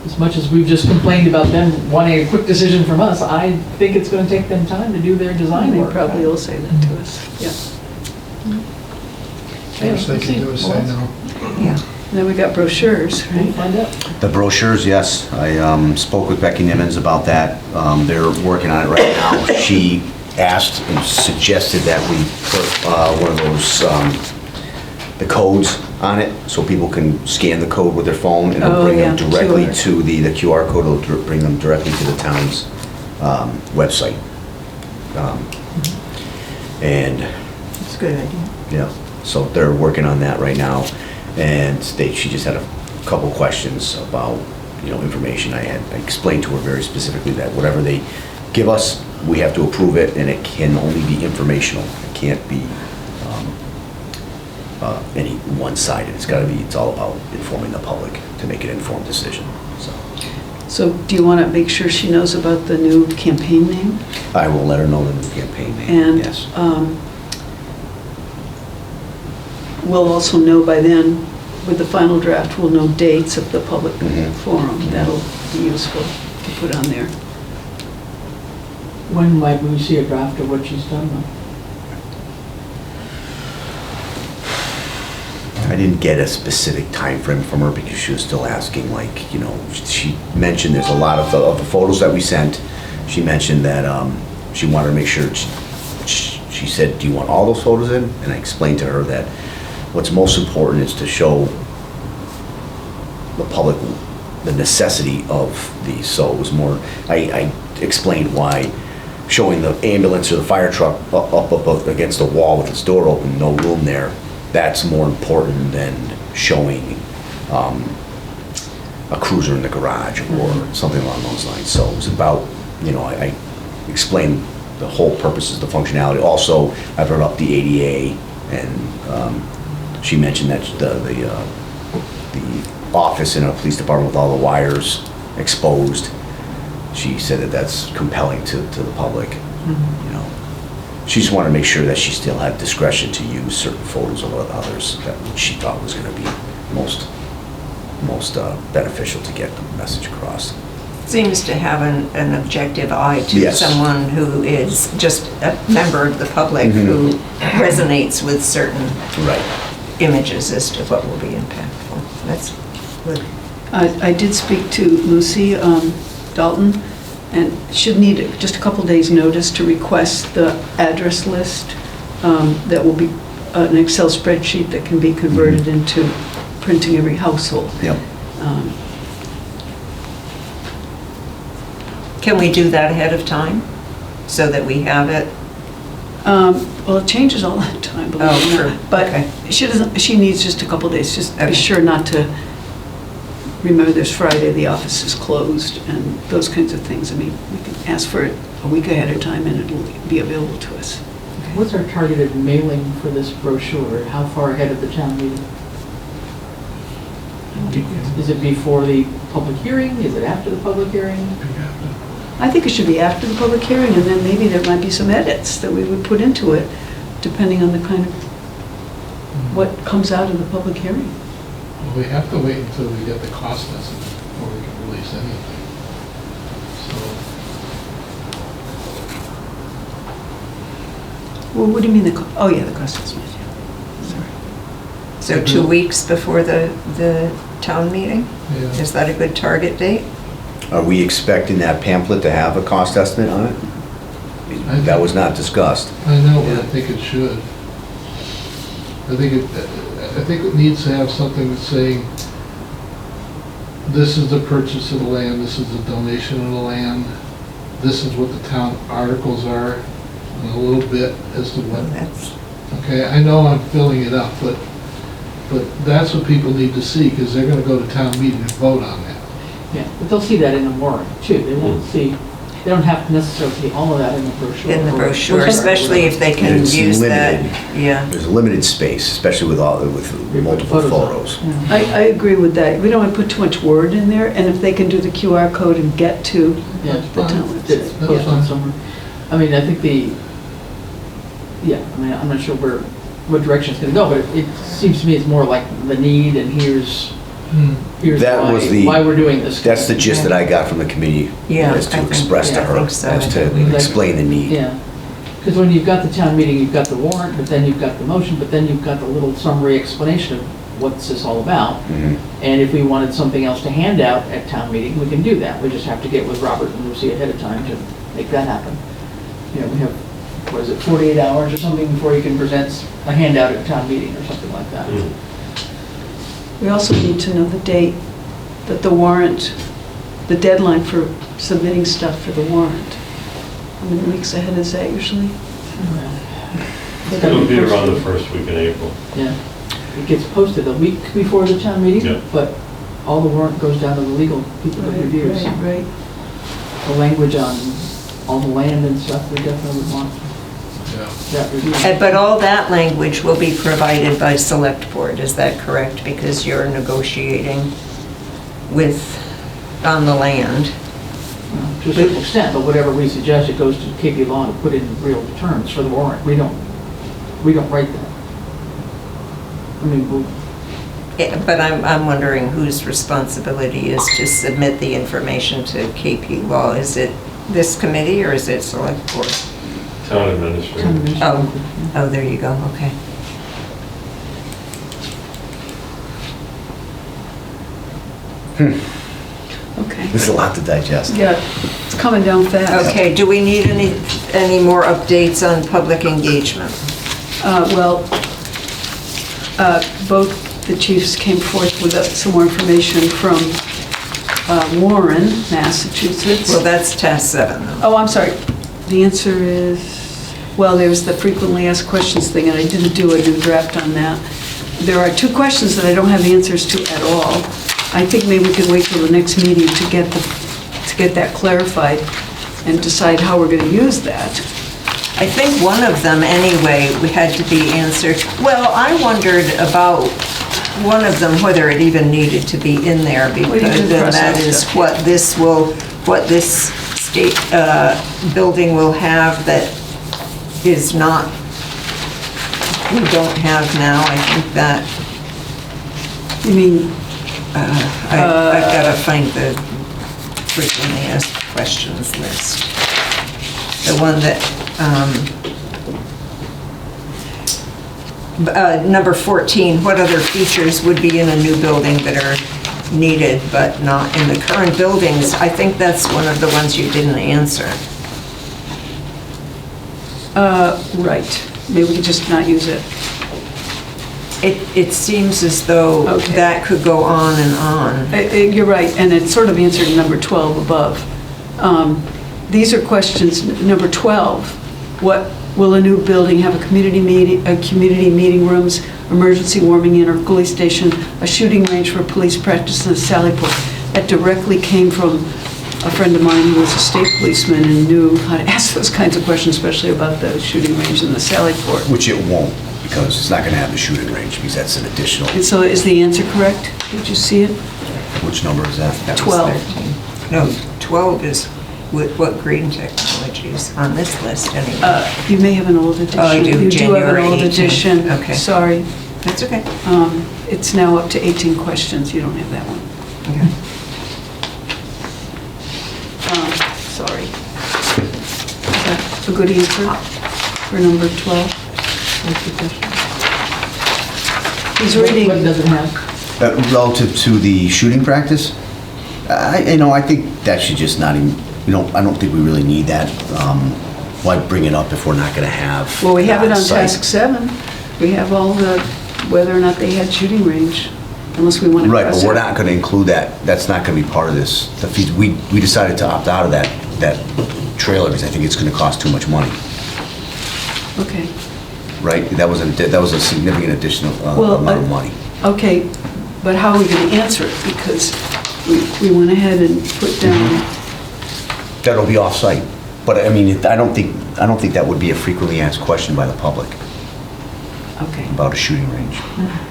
As much as we've just complained about them wanting a quick decision from us, I think it's gonna take them time to do their design They work. probably will say that to us, yeah. Worst they can do is say no. Yeah. And then we got brochures, We'll right? find out. The brochures, yes. I spoke with Becky Nimmons about that. They're working on it right now. She asked and suggested that we put one of those, the codes on it, so people can scan the code with their phone, and it'll Oh, bring them yeah, directly QR. to the QR code will bring them directly to the town's website. And That's a good idea. yeah, so they're working on that right now, and she just had a couple questions about, information. I explained to her very specifically that whatever they give us, we have to approve it, and it can only be informational. It can't be any one-sided. It's all about informing the public to make an informed decision, so. So do you want to make sure she knows about the new campaign name? I will let her know the new campaign name, And yes. we'll also know by then, with the final draft, we'll know dates of the public Mhm. forum. That'll be useful to put on there. When might we see a draft of what she's done though? I didn't get a specific time frame from her because she was still asking, she mentioned there's a lot of the photos that we sent. She mentioned that she wanted to make sure, she said, do you want all those photos in? And I explained to her that what's most important is to show the public the necessity of these. So it was more, I explained why showing the ambulance or the fire truck up against the wall with its door open, no room there, that's more important than showing a cruiser in the garage or something along those lines. So it was about, I explained the whole purposes, the functionality. Also, I brought up the ADA, and she mentioned that the office in a police department with all the wires exposed. She said that that's compelling to the public, She just wanted to make sure that she still had discretion to use certain photos over others that she thought was going to be most beneficial to get the message across. Seems to have an objective eye to Yes. someone who is just a member of the public who resonates with certain Right. images as to what will be impactful. That's good. I did speak to Lucy Dalton, and should need just a couple days' notice to request the address list that will be an Excel spreadsheet that can be converted into printing every household. Yep. Can we do that ahead of time so that we have it? Well, it changes all the time, believe Oh, it or sure. not. But Okay. she needs just a couple days, just Okay. be sure not to remember there's Friday, the office is closed, and those kinds of things. I mean, we can ask for it a week ahead of time and it'll be available to us. What's our targeted mailing for this brochure? How far ahead of the town meeting? Is it before the public hearing? Is it after the public hearing? I think it should be after the public hearing, and then maybe there might be some edits that we would put into it, depending on the kind of, what comes out of the public hearing. Well, we have to wait until we get the cost estimate before we can release anything. Well, what do you mean oh yeah, the cost estimate, yeah. Sorry. So 2 weeks before the town meeting? So, yeah. Is that a good target date? Are we expecting that pamphlet to have a cost estimate on it? That was not discussed. I know, but I think it should. I think it needs to have something that's saying, this is the purchase of the land, this is the donation of the land, this is what the town articles are, and a little bit as to what. That's, Okay, I know I'm filling it up, but that's what people need to see, because they're gonna go to town meeting and vote on that. Yeah, but they'll see that in the warrant too. They won't see, they don't have to necessarily see all of that in the brochure. in the brochure, especially if they can It's use that. limited. Yeah. There's a limited space, especially with multiple photos. I agree with that. We don't want to put too much word in there, and if they can do the QR code and get to Yeah, the town it's website. posted fine. somewhere. I mean, I think I mean, I'm not sure what direction it's gonna go, but it seems to me it's more like the need and here's That was why we're doing this. That's the gist that I got from the committee, Yeah, as I to think- express to yeah, I her, think so. as to explain the need. Yeah, because when you've got the town meeting, you've got the warrant, but then you've got the motion, but then you've got the little summary explanation of what's this all about. Mhm. And if we wanted something else to hand out at town meeting, we can do that. We just have to get with Robert and Lucy ahead of time to make that happen. You know, we have, 48 hours or something before you can present a handout at town meeting or something like that. We also need to know the date that the warrant, the deadline for submitting stuff for the warrant. How many weeks ahead is that usually? It'll be around the first week in April. Yeah. It gets posted a week before the town meeting, Yeah. but all the warrant goes down to the legal people that review. So Right. the language on all the land and stuff, we definitely would want Yeah. that reviewed. But all that language will be provided by Select Board, is that correct? Because you're negotiating on the land. To a certain extent, but whatever we suggest, it goes to KP Law to put in real terms for the warrant. We don't write that. I mean, But I'm wondering whose responsibility is to submit the information to KP Law. Is it this committee or is it Select Board? Town administrator. Oh, there you go, okay. Okay. There's a lot to digest. Yeah, it's coming down fast. Okay, do we need any more updates on public engagement? Both the chiefs came forth with some more information from Warren, Massachusetts. Well, that's task 7, though. Oh, I'm sorry. The answer is, well, there's the frequently asked questions thing, and I didn't do a new draft on that. There are 2 questions that I don't have answers to at all. I think maybe we can wait till the next meeting to get that clarified and decide how we're going to use that. I think one of them, anyway, we had to be answered. Well, I wondered about one of them, whether it even needed to be in there, because that is what this state building will have that is not, we don't have now. I think that, You mean, I've got to find the frequently asked questions list. The one that, number 14, what other features would be in a new building that are needed but not in the current buildings? I think that's one of the ones you didn't answer. right, maybe we could just not use it. It seems as though Okay. that could go on and on. You're right, and it's sort of answered in number 12 above. These are questions, number 12, what, will a new building have a community meeting rooms, emergency warming in or cooling station, a shooting range for police practice, and a sally port? That directly came from a friend of mine who was a state policeman and knew how to ask those kinds of questions, especially about the shooting range and the sally port. Which it won't, because it's not gonna have the shooting range, because that's an additional, And so is the answer correct? Did you see it? which number is that? That was 12. 13. No, 12 is with what green technologies on this list anyway. You may have an old edition. Oh, I do, You do have January an old 18th. edition. Okay. Sorry. That's okay. It's now up to 18 questions. You don't have that one. Okay. Sorry. Is that a good answer for number 12? He's reading. What does it have? Relative to the shooting practice, I think that should just not even, I don't think we really need that. Why bring it up if we're not gonna have? Well, we have it on site? task 7. We have all the, whether or not they had shooting range, unless we want to Right, cross but it. we're not gonna include that, that's not gonna be part of this. We decided to opt out of that trailer because I think it's gonna cost too much money, Okay. right? That was a significant additional Well, amount of money. Okay, but how are we going to answer it? Because we went ahead and put down, That'll be off-site, but I mean, I don't think that would be a frequently asked question by the public okay. about a shooting range.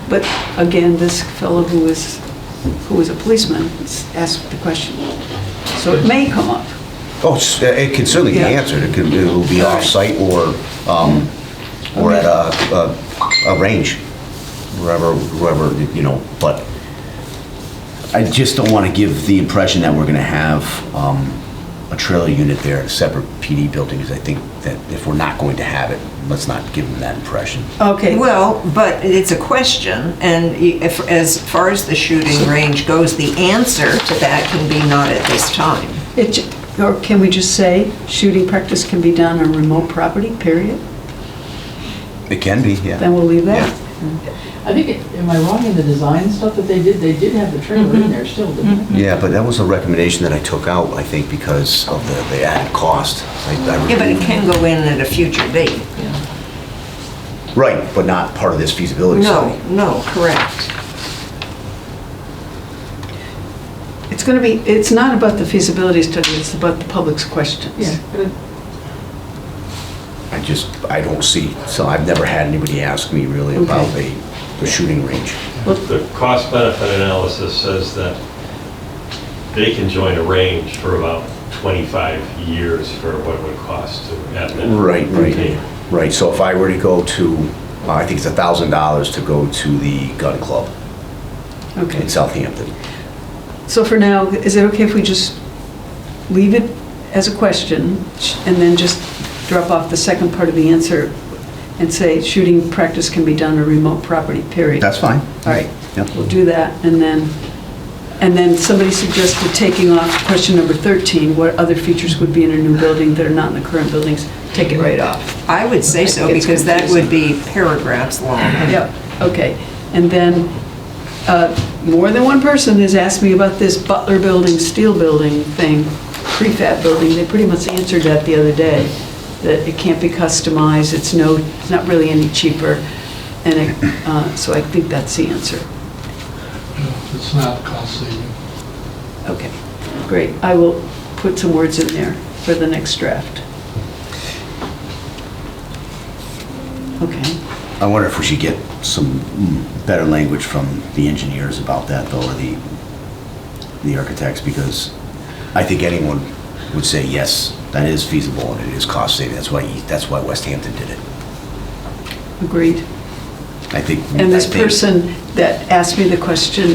But again, this fellow who was a policeman asked the question. So it may come up. Oh, it can certainly be Yeah. answered. It'll be off-site or at a range, wherever, but I just don't want to give the impression that we're going to have a trailer unit there, a separate PD building, because I think that if we're not going to have it, let's not give them that impression. Okay. Well, but it's a question, and as far as the shooting range goes, the answer to that can be not at this time. Or can we just say, shooting practice can be done on remote property, period? It can be, yeah. Then we'll leave that? I think, am I wrong in the design stuff that they did? They did have the trailer in there still, didn't they? Yeah, but that was a recommendation that I took out, I think, because of the added cost. Yeah, but it can go in at a future date. Right, but not part of this feasibility study. No, correct. It's not about the feasibility study, it's about the public's questions. Yeah, but I don't see, so I've never had anybody ask me really about the shooting range. The cost benefit analysis says that they can join a range for about 25 years for what it would cost to have it. Right. So if I were to go to, I think it's $1,000 to go to the gun club Okay. in Southampton. So for now, is it okay if we just leave it as a question and then just drop off the second part of the answer and say shooting practice can be done on remote property, period? That's fine. All right, Yep. we'll do that. And then somebody suggested taking off question number 13, what other features would be in a new building that are not in the current buildings? Take it right off. I would say so, It's because that confusing. would be paragraphs long. Yep, okay. And then, more than one person has asked me about this Butler building, steel building thing, prefab building. They pretty much answered that the other day, that it can't be customized, it's not really any cheaper. And so I think that's the answer. No, it's not cost saving. Okay, great. I will put some words in there for the next draft. Okay. I wonder if we should get some better language from the engineers about that, though, or the architects, because I think anyone would say, yes, that is feasible and it is cost saving. That's why West Hampton did it. Agreed. I think. And this I think- person that asked me the question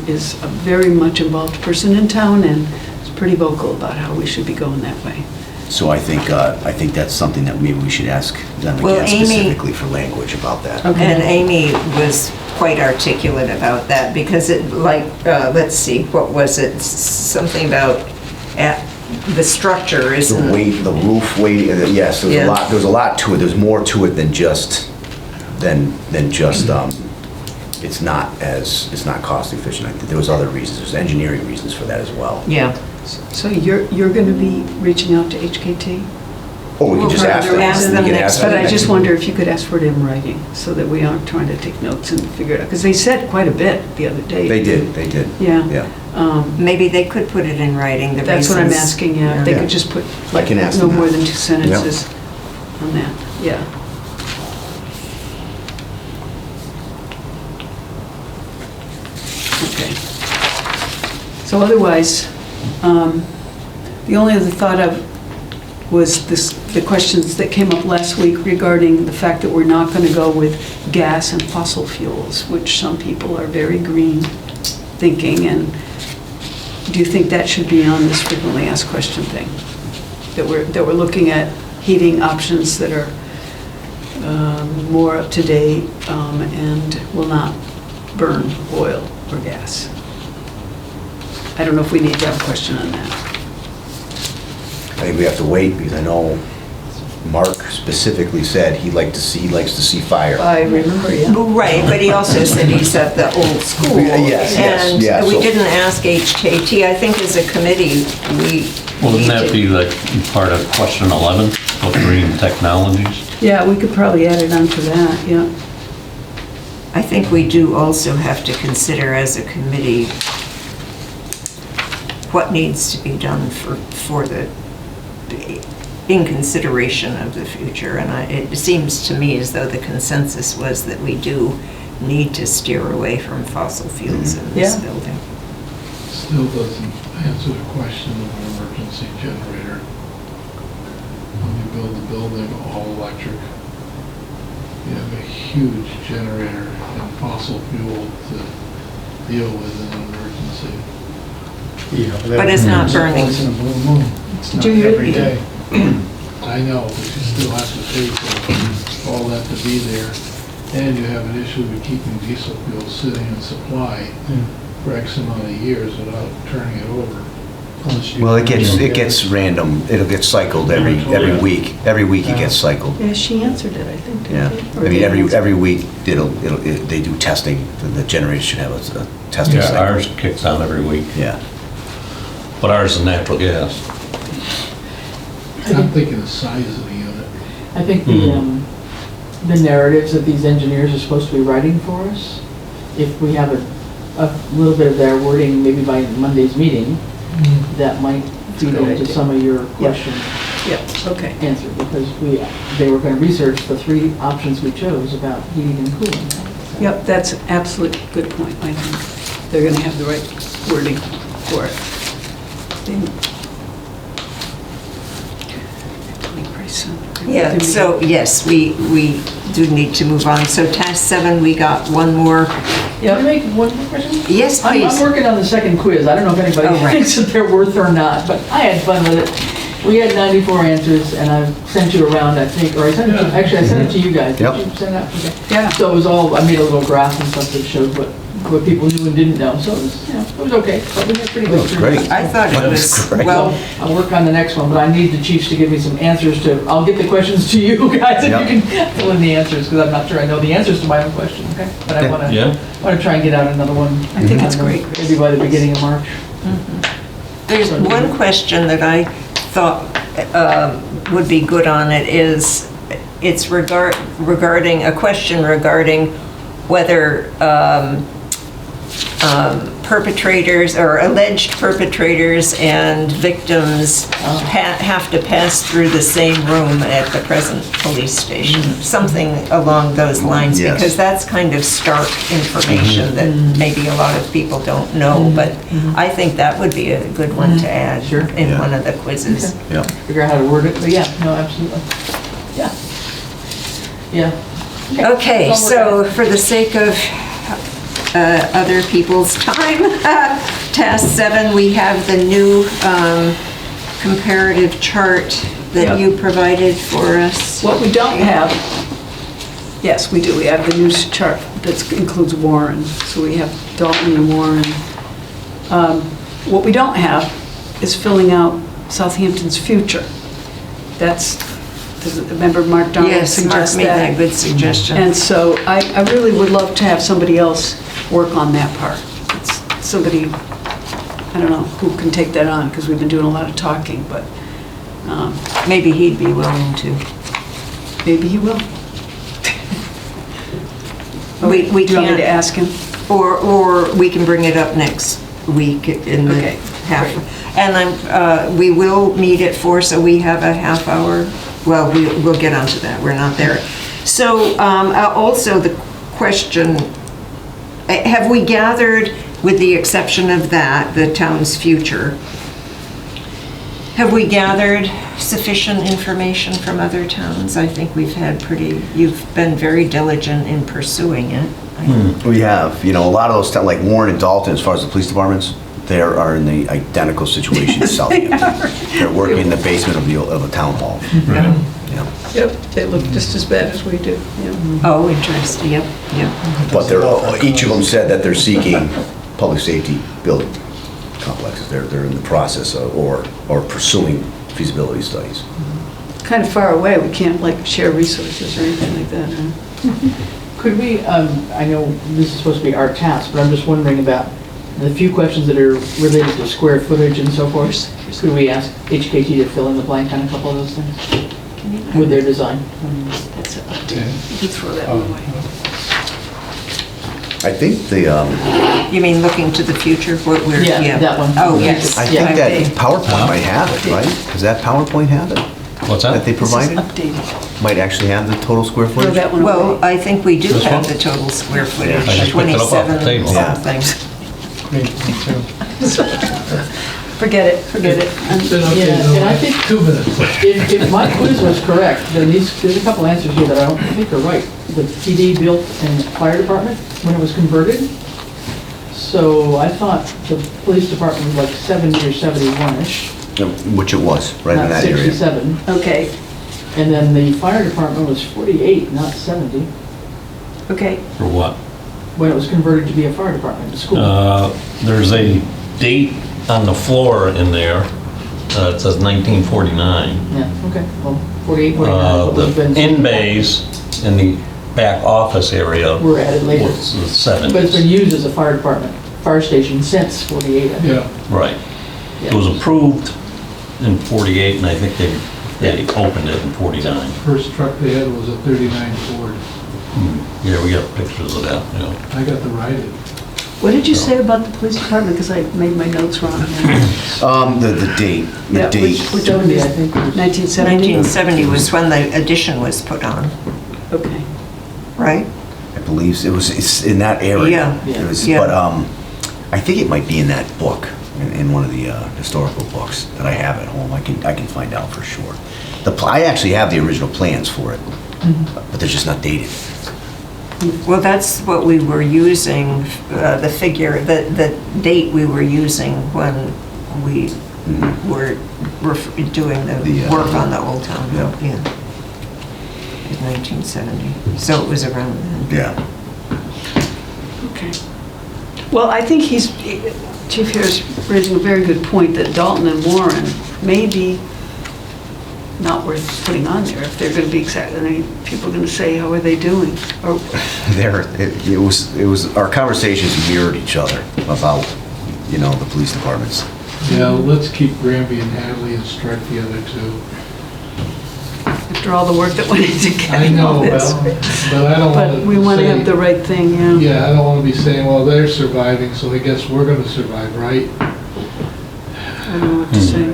is a very much involved person in town and is pretty vocal about how we should be going that way. So I think that's something that maybe we should ask them Well, again Amy- specifically for language about that. Okay. And Amy was quite articulate about that, because it, like, let's see, what was it? Something about the structure The isn't... weight, the roof weight, yes, Yeah. there's a lot to it. There's more to it than just, it's not cost efficient. I think there was other reasons. There's engineering reasons for that as well. Yeah. So you're going to be reaching out to HKT? Oh, we can just ask them. Ask them We can next ask But them I just next- wonder if you could ask for it in writing, so that we aren't trying to take notes and figure it out, because they said quite a bit the other day. They did. Yeah. Yeah. Maybe they could put it in writing, the That's what I'm reasons. asking, yeah. If they Yeah. could just put, I can ask no them more that. than 2 sentences on that, yeah. Okay. So otherwise, the only other thought of was the questions that came up last week regarding the fact that we're not going to go with gas and fossil fuels, which some people are very green thinking, and do you think that should be on this frequently asked question thing? That we're looking at heating options that are more up to date and will not burn oil or gas? I don't know if we need to have a question on that. I think we have to wait, because I know Mark specifically said he likes to see fire. I remember, yeah. Right, but he also said he's at the old school. Yes, yes, yeah, And we so- didn't ask HKT. I think as a committee, we Wouldn't need that to- be like part of question 11, of green technologies? Yeah, we could probably add it onto that, yeah. I think we do also have to consider as a committee what needs to be done in consideration of the future. And it seems to me as though the consensus was that we do need to steer away from fossil fuels in this Yeah. building. Still doesn't answer the question of an emergency generator. When you build the building all electric, you have a huge generator and fossil fuel to deal with in an emergency. Yeah, But it's not burning. Once in a blue moon. It's not Do you- every day. I know, but you still have to pay for all that to be there. And you have an issue with keeping diesel fuel sitting in supply for X amount of years without turning it over. Well, it gets random. It'll get cycled every week. Every week it gets cycled. Yeah, she answered it, I think, Yeah. didn't she? I mean, every week they do testing. The generator should have a testing Yeah, cycle. ours kicks on every week, Yeah. but ours is natural gas. I'm thinking the size of the unit. I think the narratives that these engineers are supposed to be writing for us, if we have a little bit of their wording maybe by Monday's meeting, that might feed a good into idea. some of your questions Yeah, okay. answered, because they were going to research the 3 options we chose about heating and cooling. Yep, that's an absolute good point. I think they're going to have the right wording for it. Yeah, so yes, we do need to move on. So task 7, we got one more. Can I make one more question? Yes, I'm please. working on the second quiz. I don't know if anybody Oh, right. thinks that they're worth or not, but I had fun with it. We had 94 answers, and I sent you around, I think, or I sent it to, actually, I sent it to you guys. Yep. Did you send it out? Okay. Yeah. So it was all, I made a little graph and stuff that showed what people knew and didn't know. So it was, it was okay. But we had pretty good. That was great. I thought it That was was, great. well, I'll work on the next one, but I need the chiefs to give me some answers to, I'll get the questions to you guys, and Yep. you can fill in the answers, because I'm not sure I know the answers to my own question, okay? But I Okay. want Yeah. to try and get out another one. I think it's great. Maybe by the beginning of March. there's one question that I thought would be good on it is, it's regarding, a question regarding whether perpetrators or alleged perpetrators and victims have to pass through the same room at the present police station. Something along those lines, Yes. because that's kind of stark information that maybe a lot of people don't know, but I think that would be a good one to add in Yeah. one of the quizzes. Yeah. Figure out how to word it, but yeah, no, absolutely. Yeah. Yeah. Okay, That's all we're so for the sake of other people's time, task 7, we have the new comparative chart that you provided for us. What we don't have, yes, we do, we have the new chart that includes Warren, so we have Dalton and Warren. What we don't have is filling out Southampton's future. That's, remember Mark Donald Yes, Mark suggested made that that? good suggestion. And so I really would love to have somebody else work on that part. It's somebody, I don't know, who can take that on, because we've been doing a lot of talking, but Maybe he'd be willing to. maybe he will. We Do you want me can't, to ask him? or we can bring it up next week in the Okay, half. great. And we will meet at 4, so we have a half hour. Well, we'll get onto that, we're not there. So also the question, have we gathered, with the exception of that, the town's future, have we gathered sufficient information from other towns? I think we've had you've been very diligent in pursuing it. We have, a lot of those, like Warren and Dalton, as far as the police departments, they are in the identical situation as Southampton. They're working in the basement of a town hall. Yeah. Yep, they look just as bad as we do, yeah. Oh, interesting, yep. But each of them said that they're seeking public safety building complexes. They're in the process or pursuing feasibility studies. Kind of far away, we can't like share resources or anything like that, huh? Could we, I know this is supposed to be our task, but I'm just wondering about the few questions that are related to square footage and so forth. Could we ask HKT to fill in the blank on a couple of those things with their design? That's an update. You throw that one away. I think You mean looking to the future, what we're, Yeah, that one. Oh, yes. I think Okay. that PowerPoint might have it, right? Does that PowerPoint have it? What's That that? they This is provided? updated. Might actually have the total square Throw footage? that one Well, away. I think we do This have one? the total square Yeah. footage, I just picked it up off the 27 table. something. Me too. Forget it, forget it. It's been Yeah, and I updated think- in 2 minutes. If my quiz was correct, then there's a couple answers here that I don't think are right. The PD built and fire department when it was converted. So I thought the police department was like 70 or 71-ish, Which it was, right in not that area. 67. Okay, And then the fire department was 48, not 70, okay. For what? when it was converted to be a fire department, a school. There's a date on the floor in there. It says 1949. Yeah, okay, well, 48, 49 would have been. The in bays in the back office area Were added later. was the 70s. But it's been used as a fire department, fire station since 48. I think. Yeah. Right. Yeah. It was approved in 48, and I think they opened it in 49. First truck they had was a 39 Ford. Yeah, we got pictures of that, you know. I got to ride it. What did you say about the police department? Because I made my notes wrong. The date, Yeah, the date. which one is I think it was- 1970? 1970 was when the addition was put on, Okay. right? I believe it's in that area. Yeah. It was- Yeah. But I think it might be in that book, in one of the historical books that I have at home. I can find out for sure. I actually have the original plans for it, but they're just not dated. Well, that's what we were using, the figure, the date we were using when we were doing the The, work on the Old Town Road, yeah. yeah. It was 1970, so it was around then. Yeah. Okay. Well, I think Chief Hare's raising a very good point that Dalton and Warren may be not worth putting on there if they're going to be exactly, I mean, people are going to say, how are they doing? Or, It was, our conversations mirrored each other about, the police departments. Yeah, let's keep Granby and Hadley and strike the other two. after all the work that went into I getting all know, this. but I don't want to But we want to have the right thing, yeah. Yeah, I don't want to be saying, well, they're surviving, so I guess we're going to survive, right? I don't know what to say.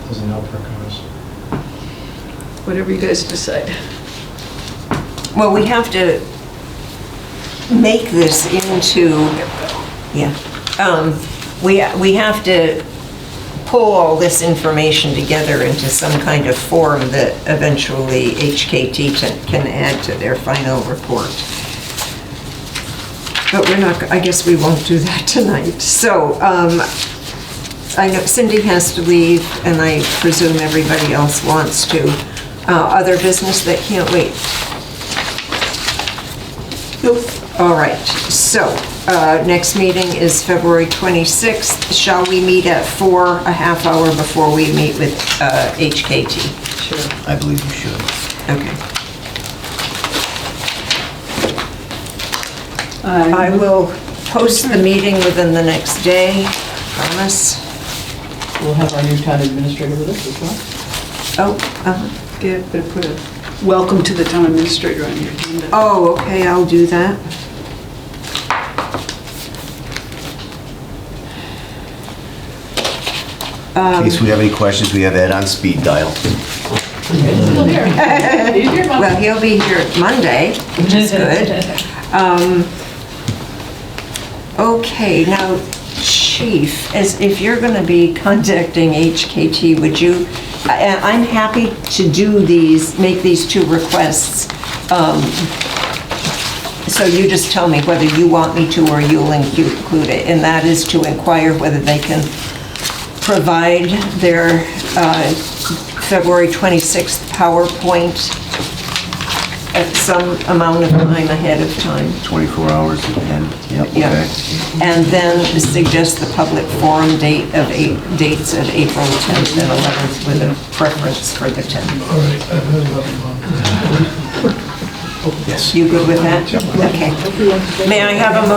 Doesn't help our cause. Whatever you guys decide. Well, we have to make this into, yeah. We have to pull all this information together into some kind of form that eventually HKT can add to their final report. But we're not, I guess we won't do that tonight. So, I know Cindy has to leave, and I presume everybody else wants to. Other business that can't wait? Nope. All right, so, next meeting is February 26th. Shall we meet at 4, a half hour before we meet with HKT? Sure. I believe you should. Okay. I will post the meeting within the next day, promise. We'll have our new town administrator with us as well. Oh, Yeah, better put a welcome to the town administrator on your agenda. oh, okay, I'll do that. In case we have any questions, we have Ed on speed dial. It's still here. He's here, Mom. Well, he'll be here Monday, which is good. Okay, now, Chief, if you're going to be contacting HKT, would you, I'm happy to do these, make these 2 requests. So you just tell me whether you want me to or you'll include it. And that is to inquire whether they can provide their February 26th PowerPoint at some amount of time ahead of time. 24 hours ahead. Yep, Yeah. okay. And then suggest the public forum dates of April 10th and 11th with a preference for the 10th. All right, I've had enough fun. Yes. You good with that? Okay. May I have a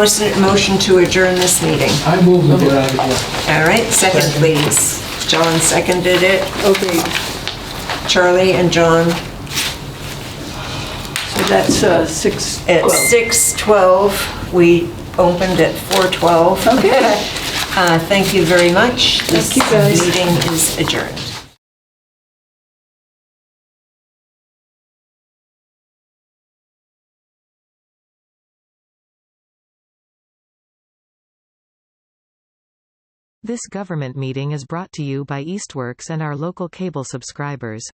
motion to adjourn this meeting? I move to get out of here. All right, second please. John seconded it. Okay, Charlie and John so that's 6:12. at 6:12. We opened at 4:12. Okay. Thank you very much. Thank you, guys. This meeting is adjourned. This government meeting is brought to you by Eastworks and our local cable subscribers.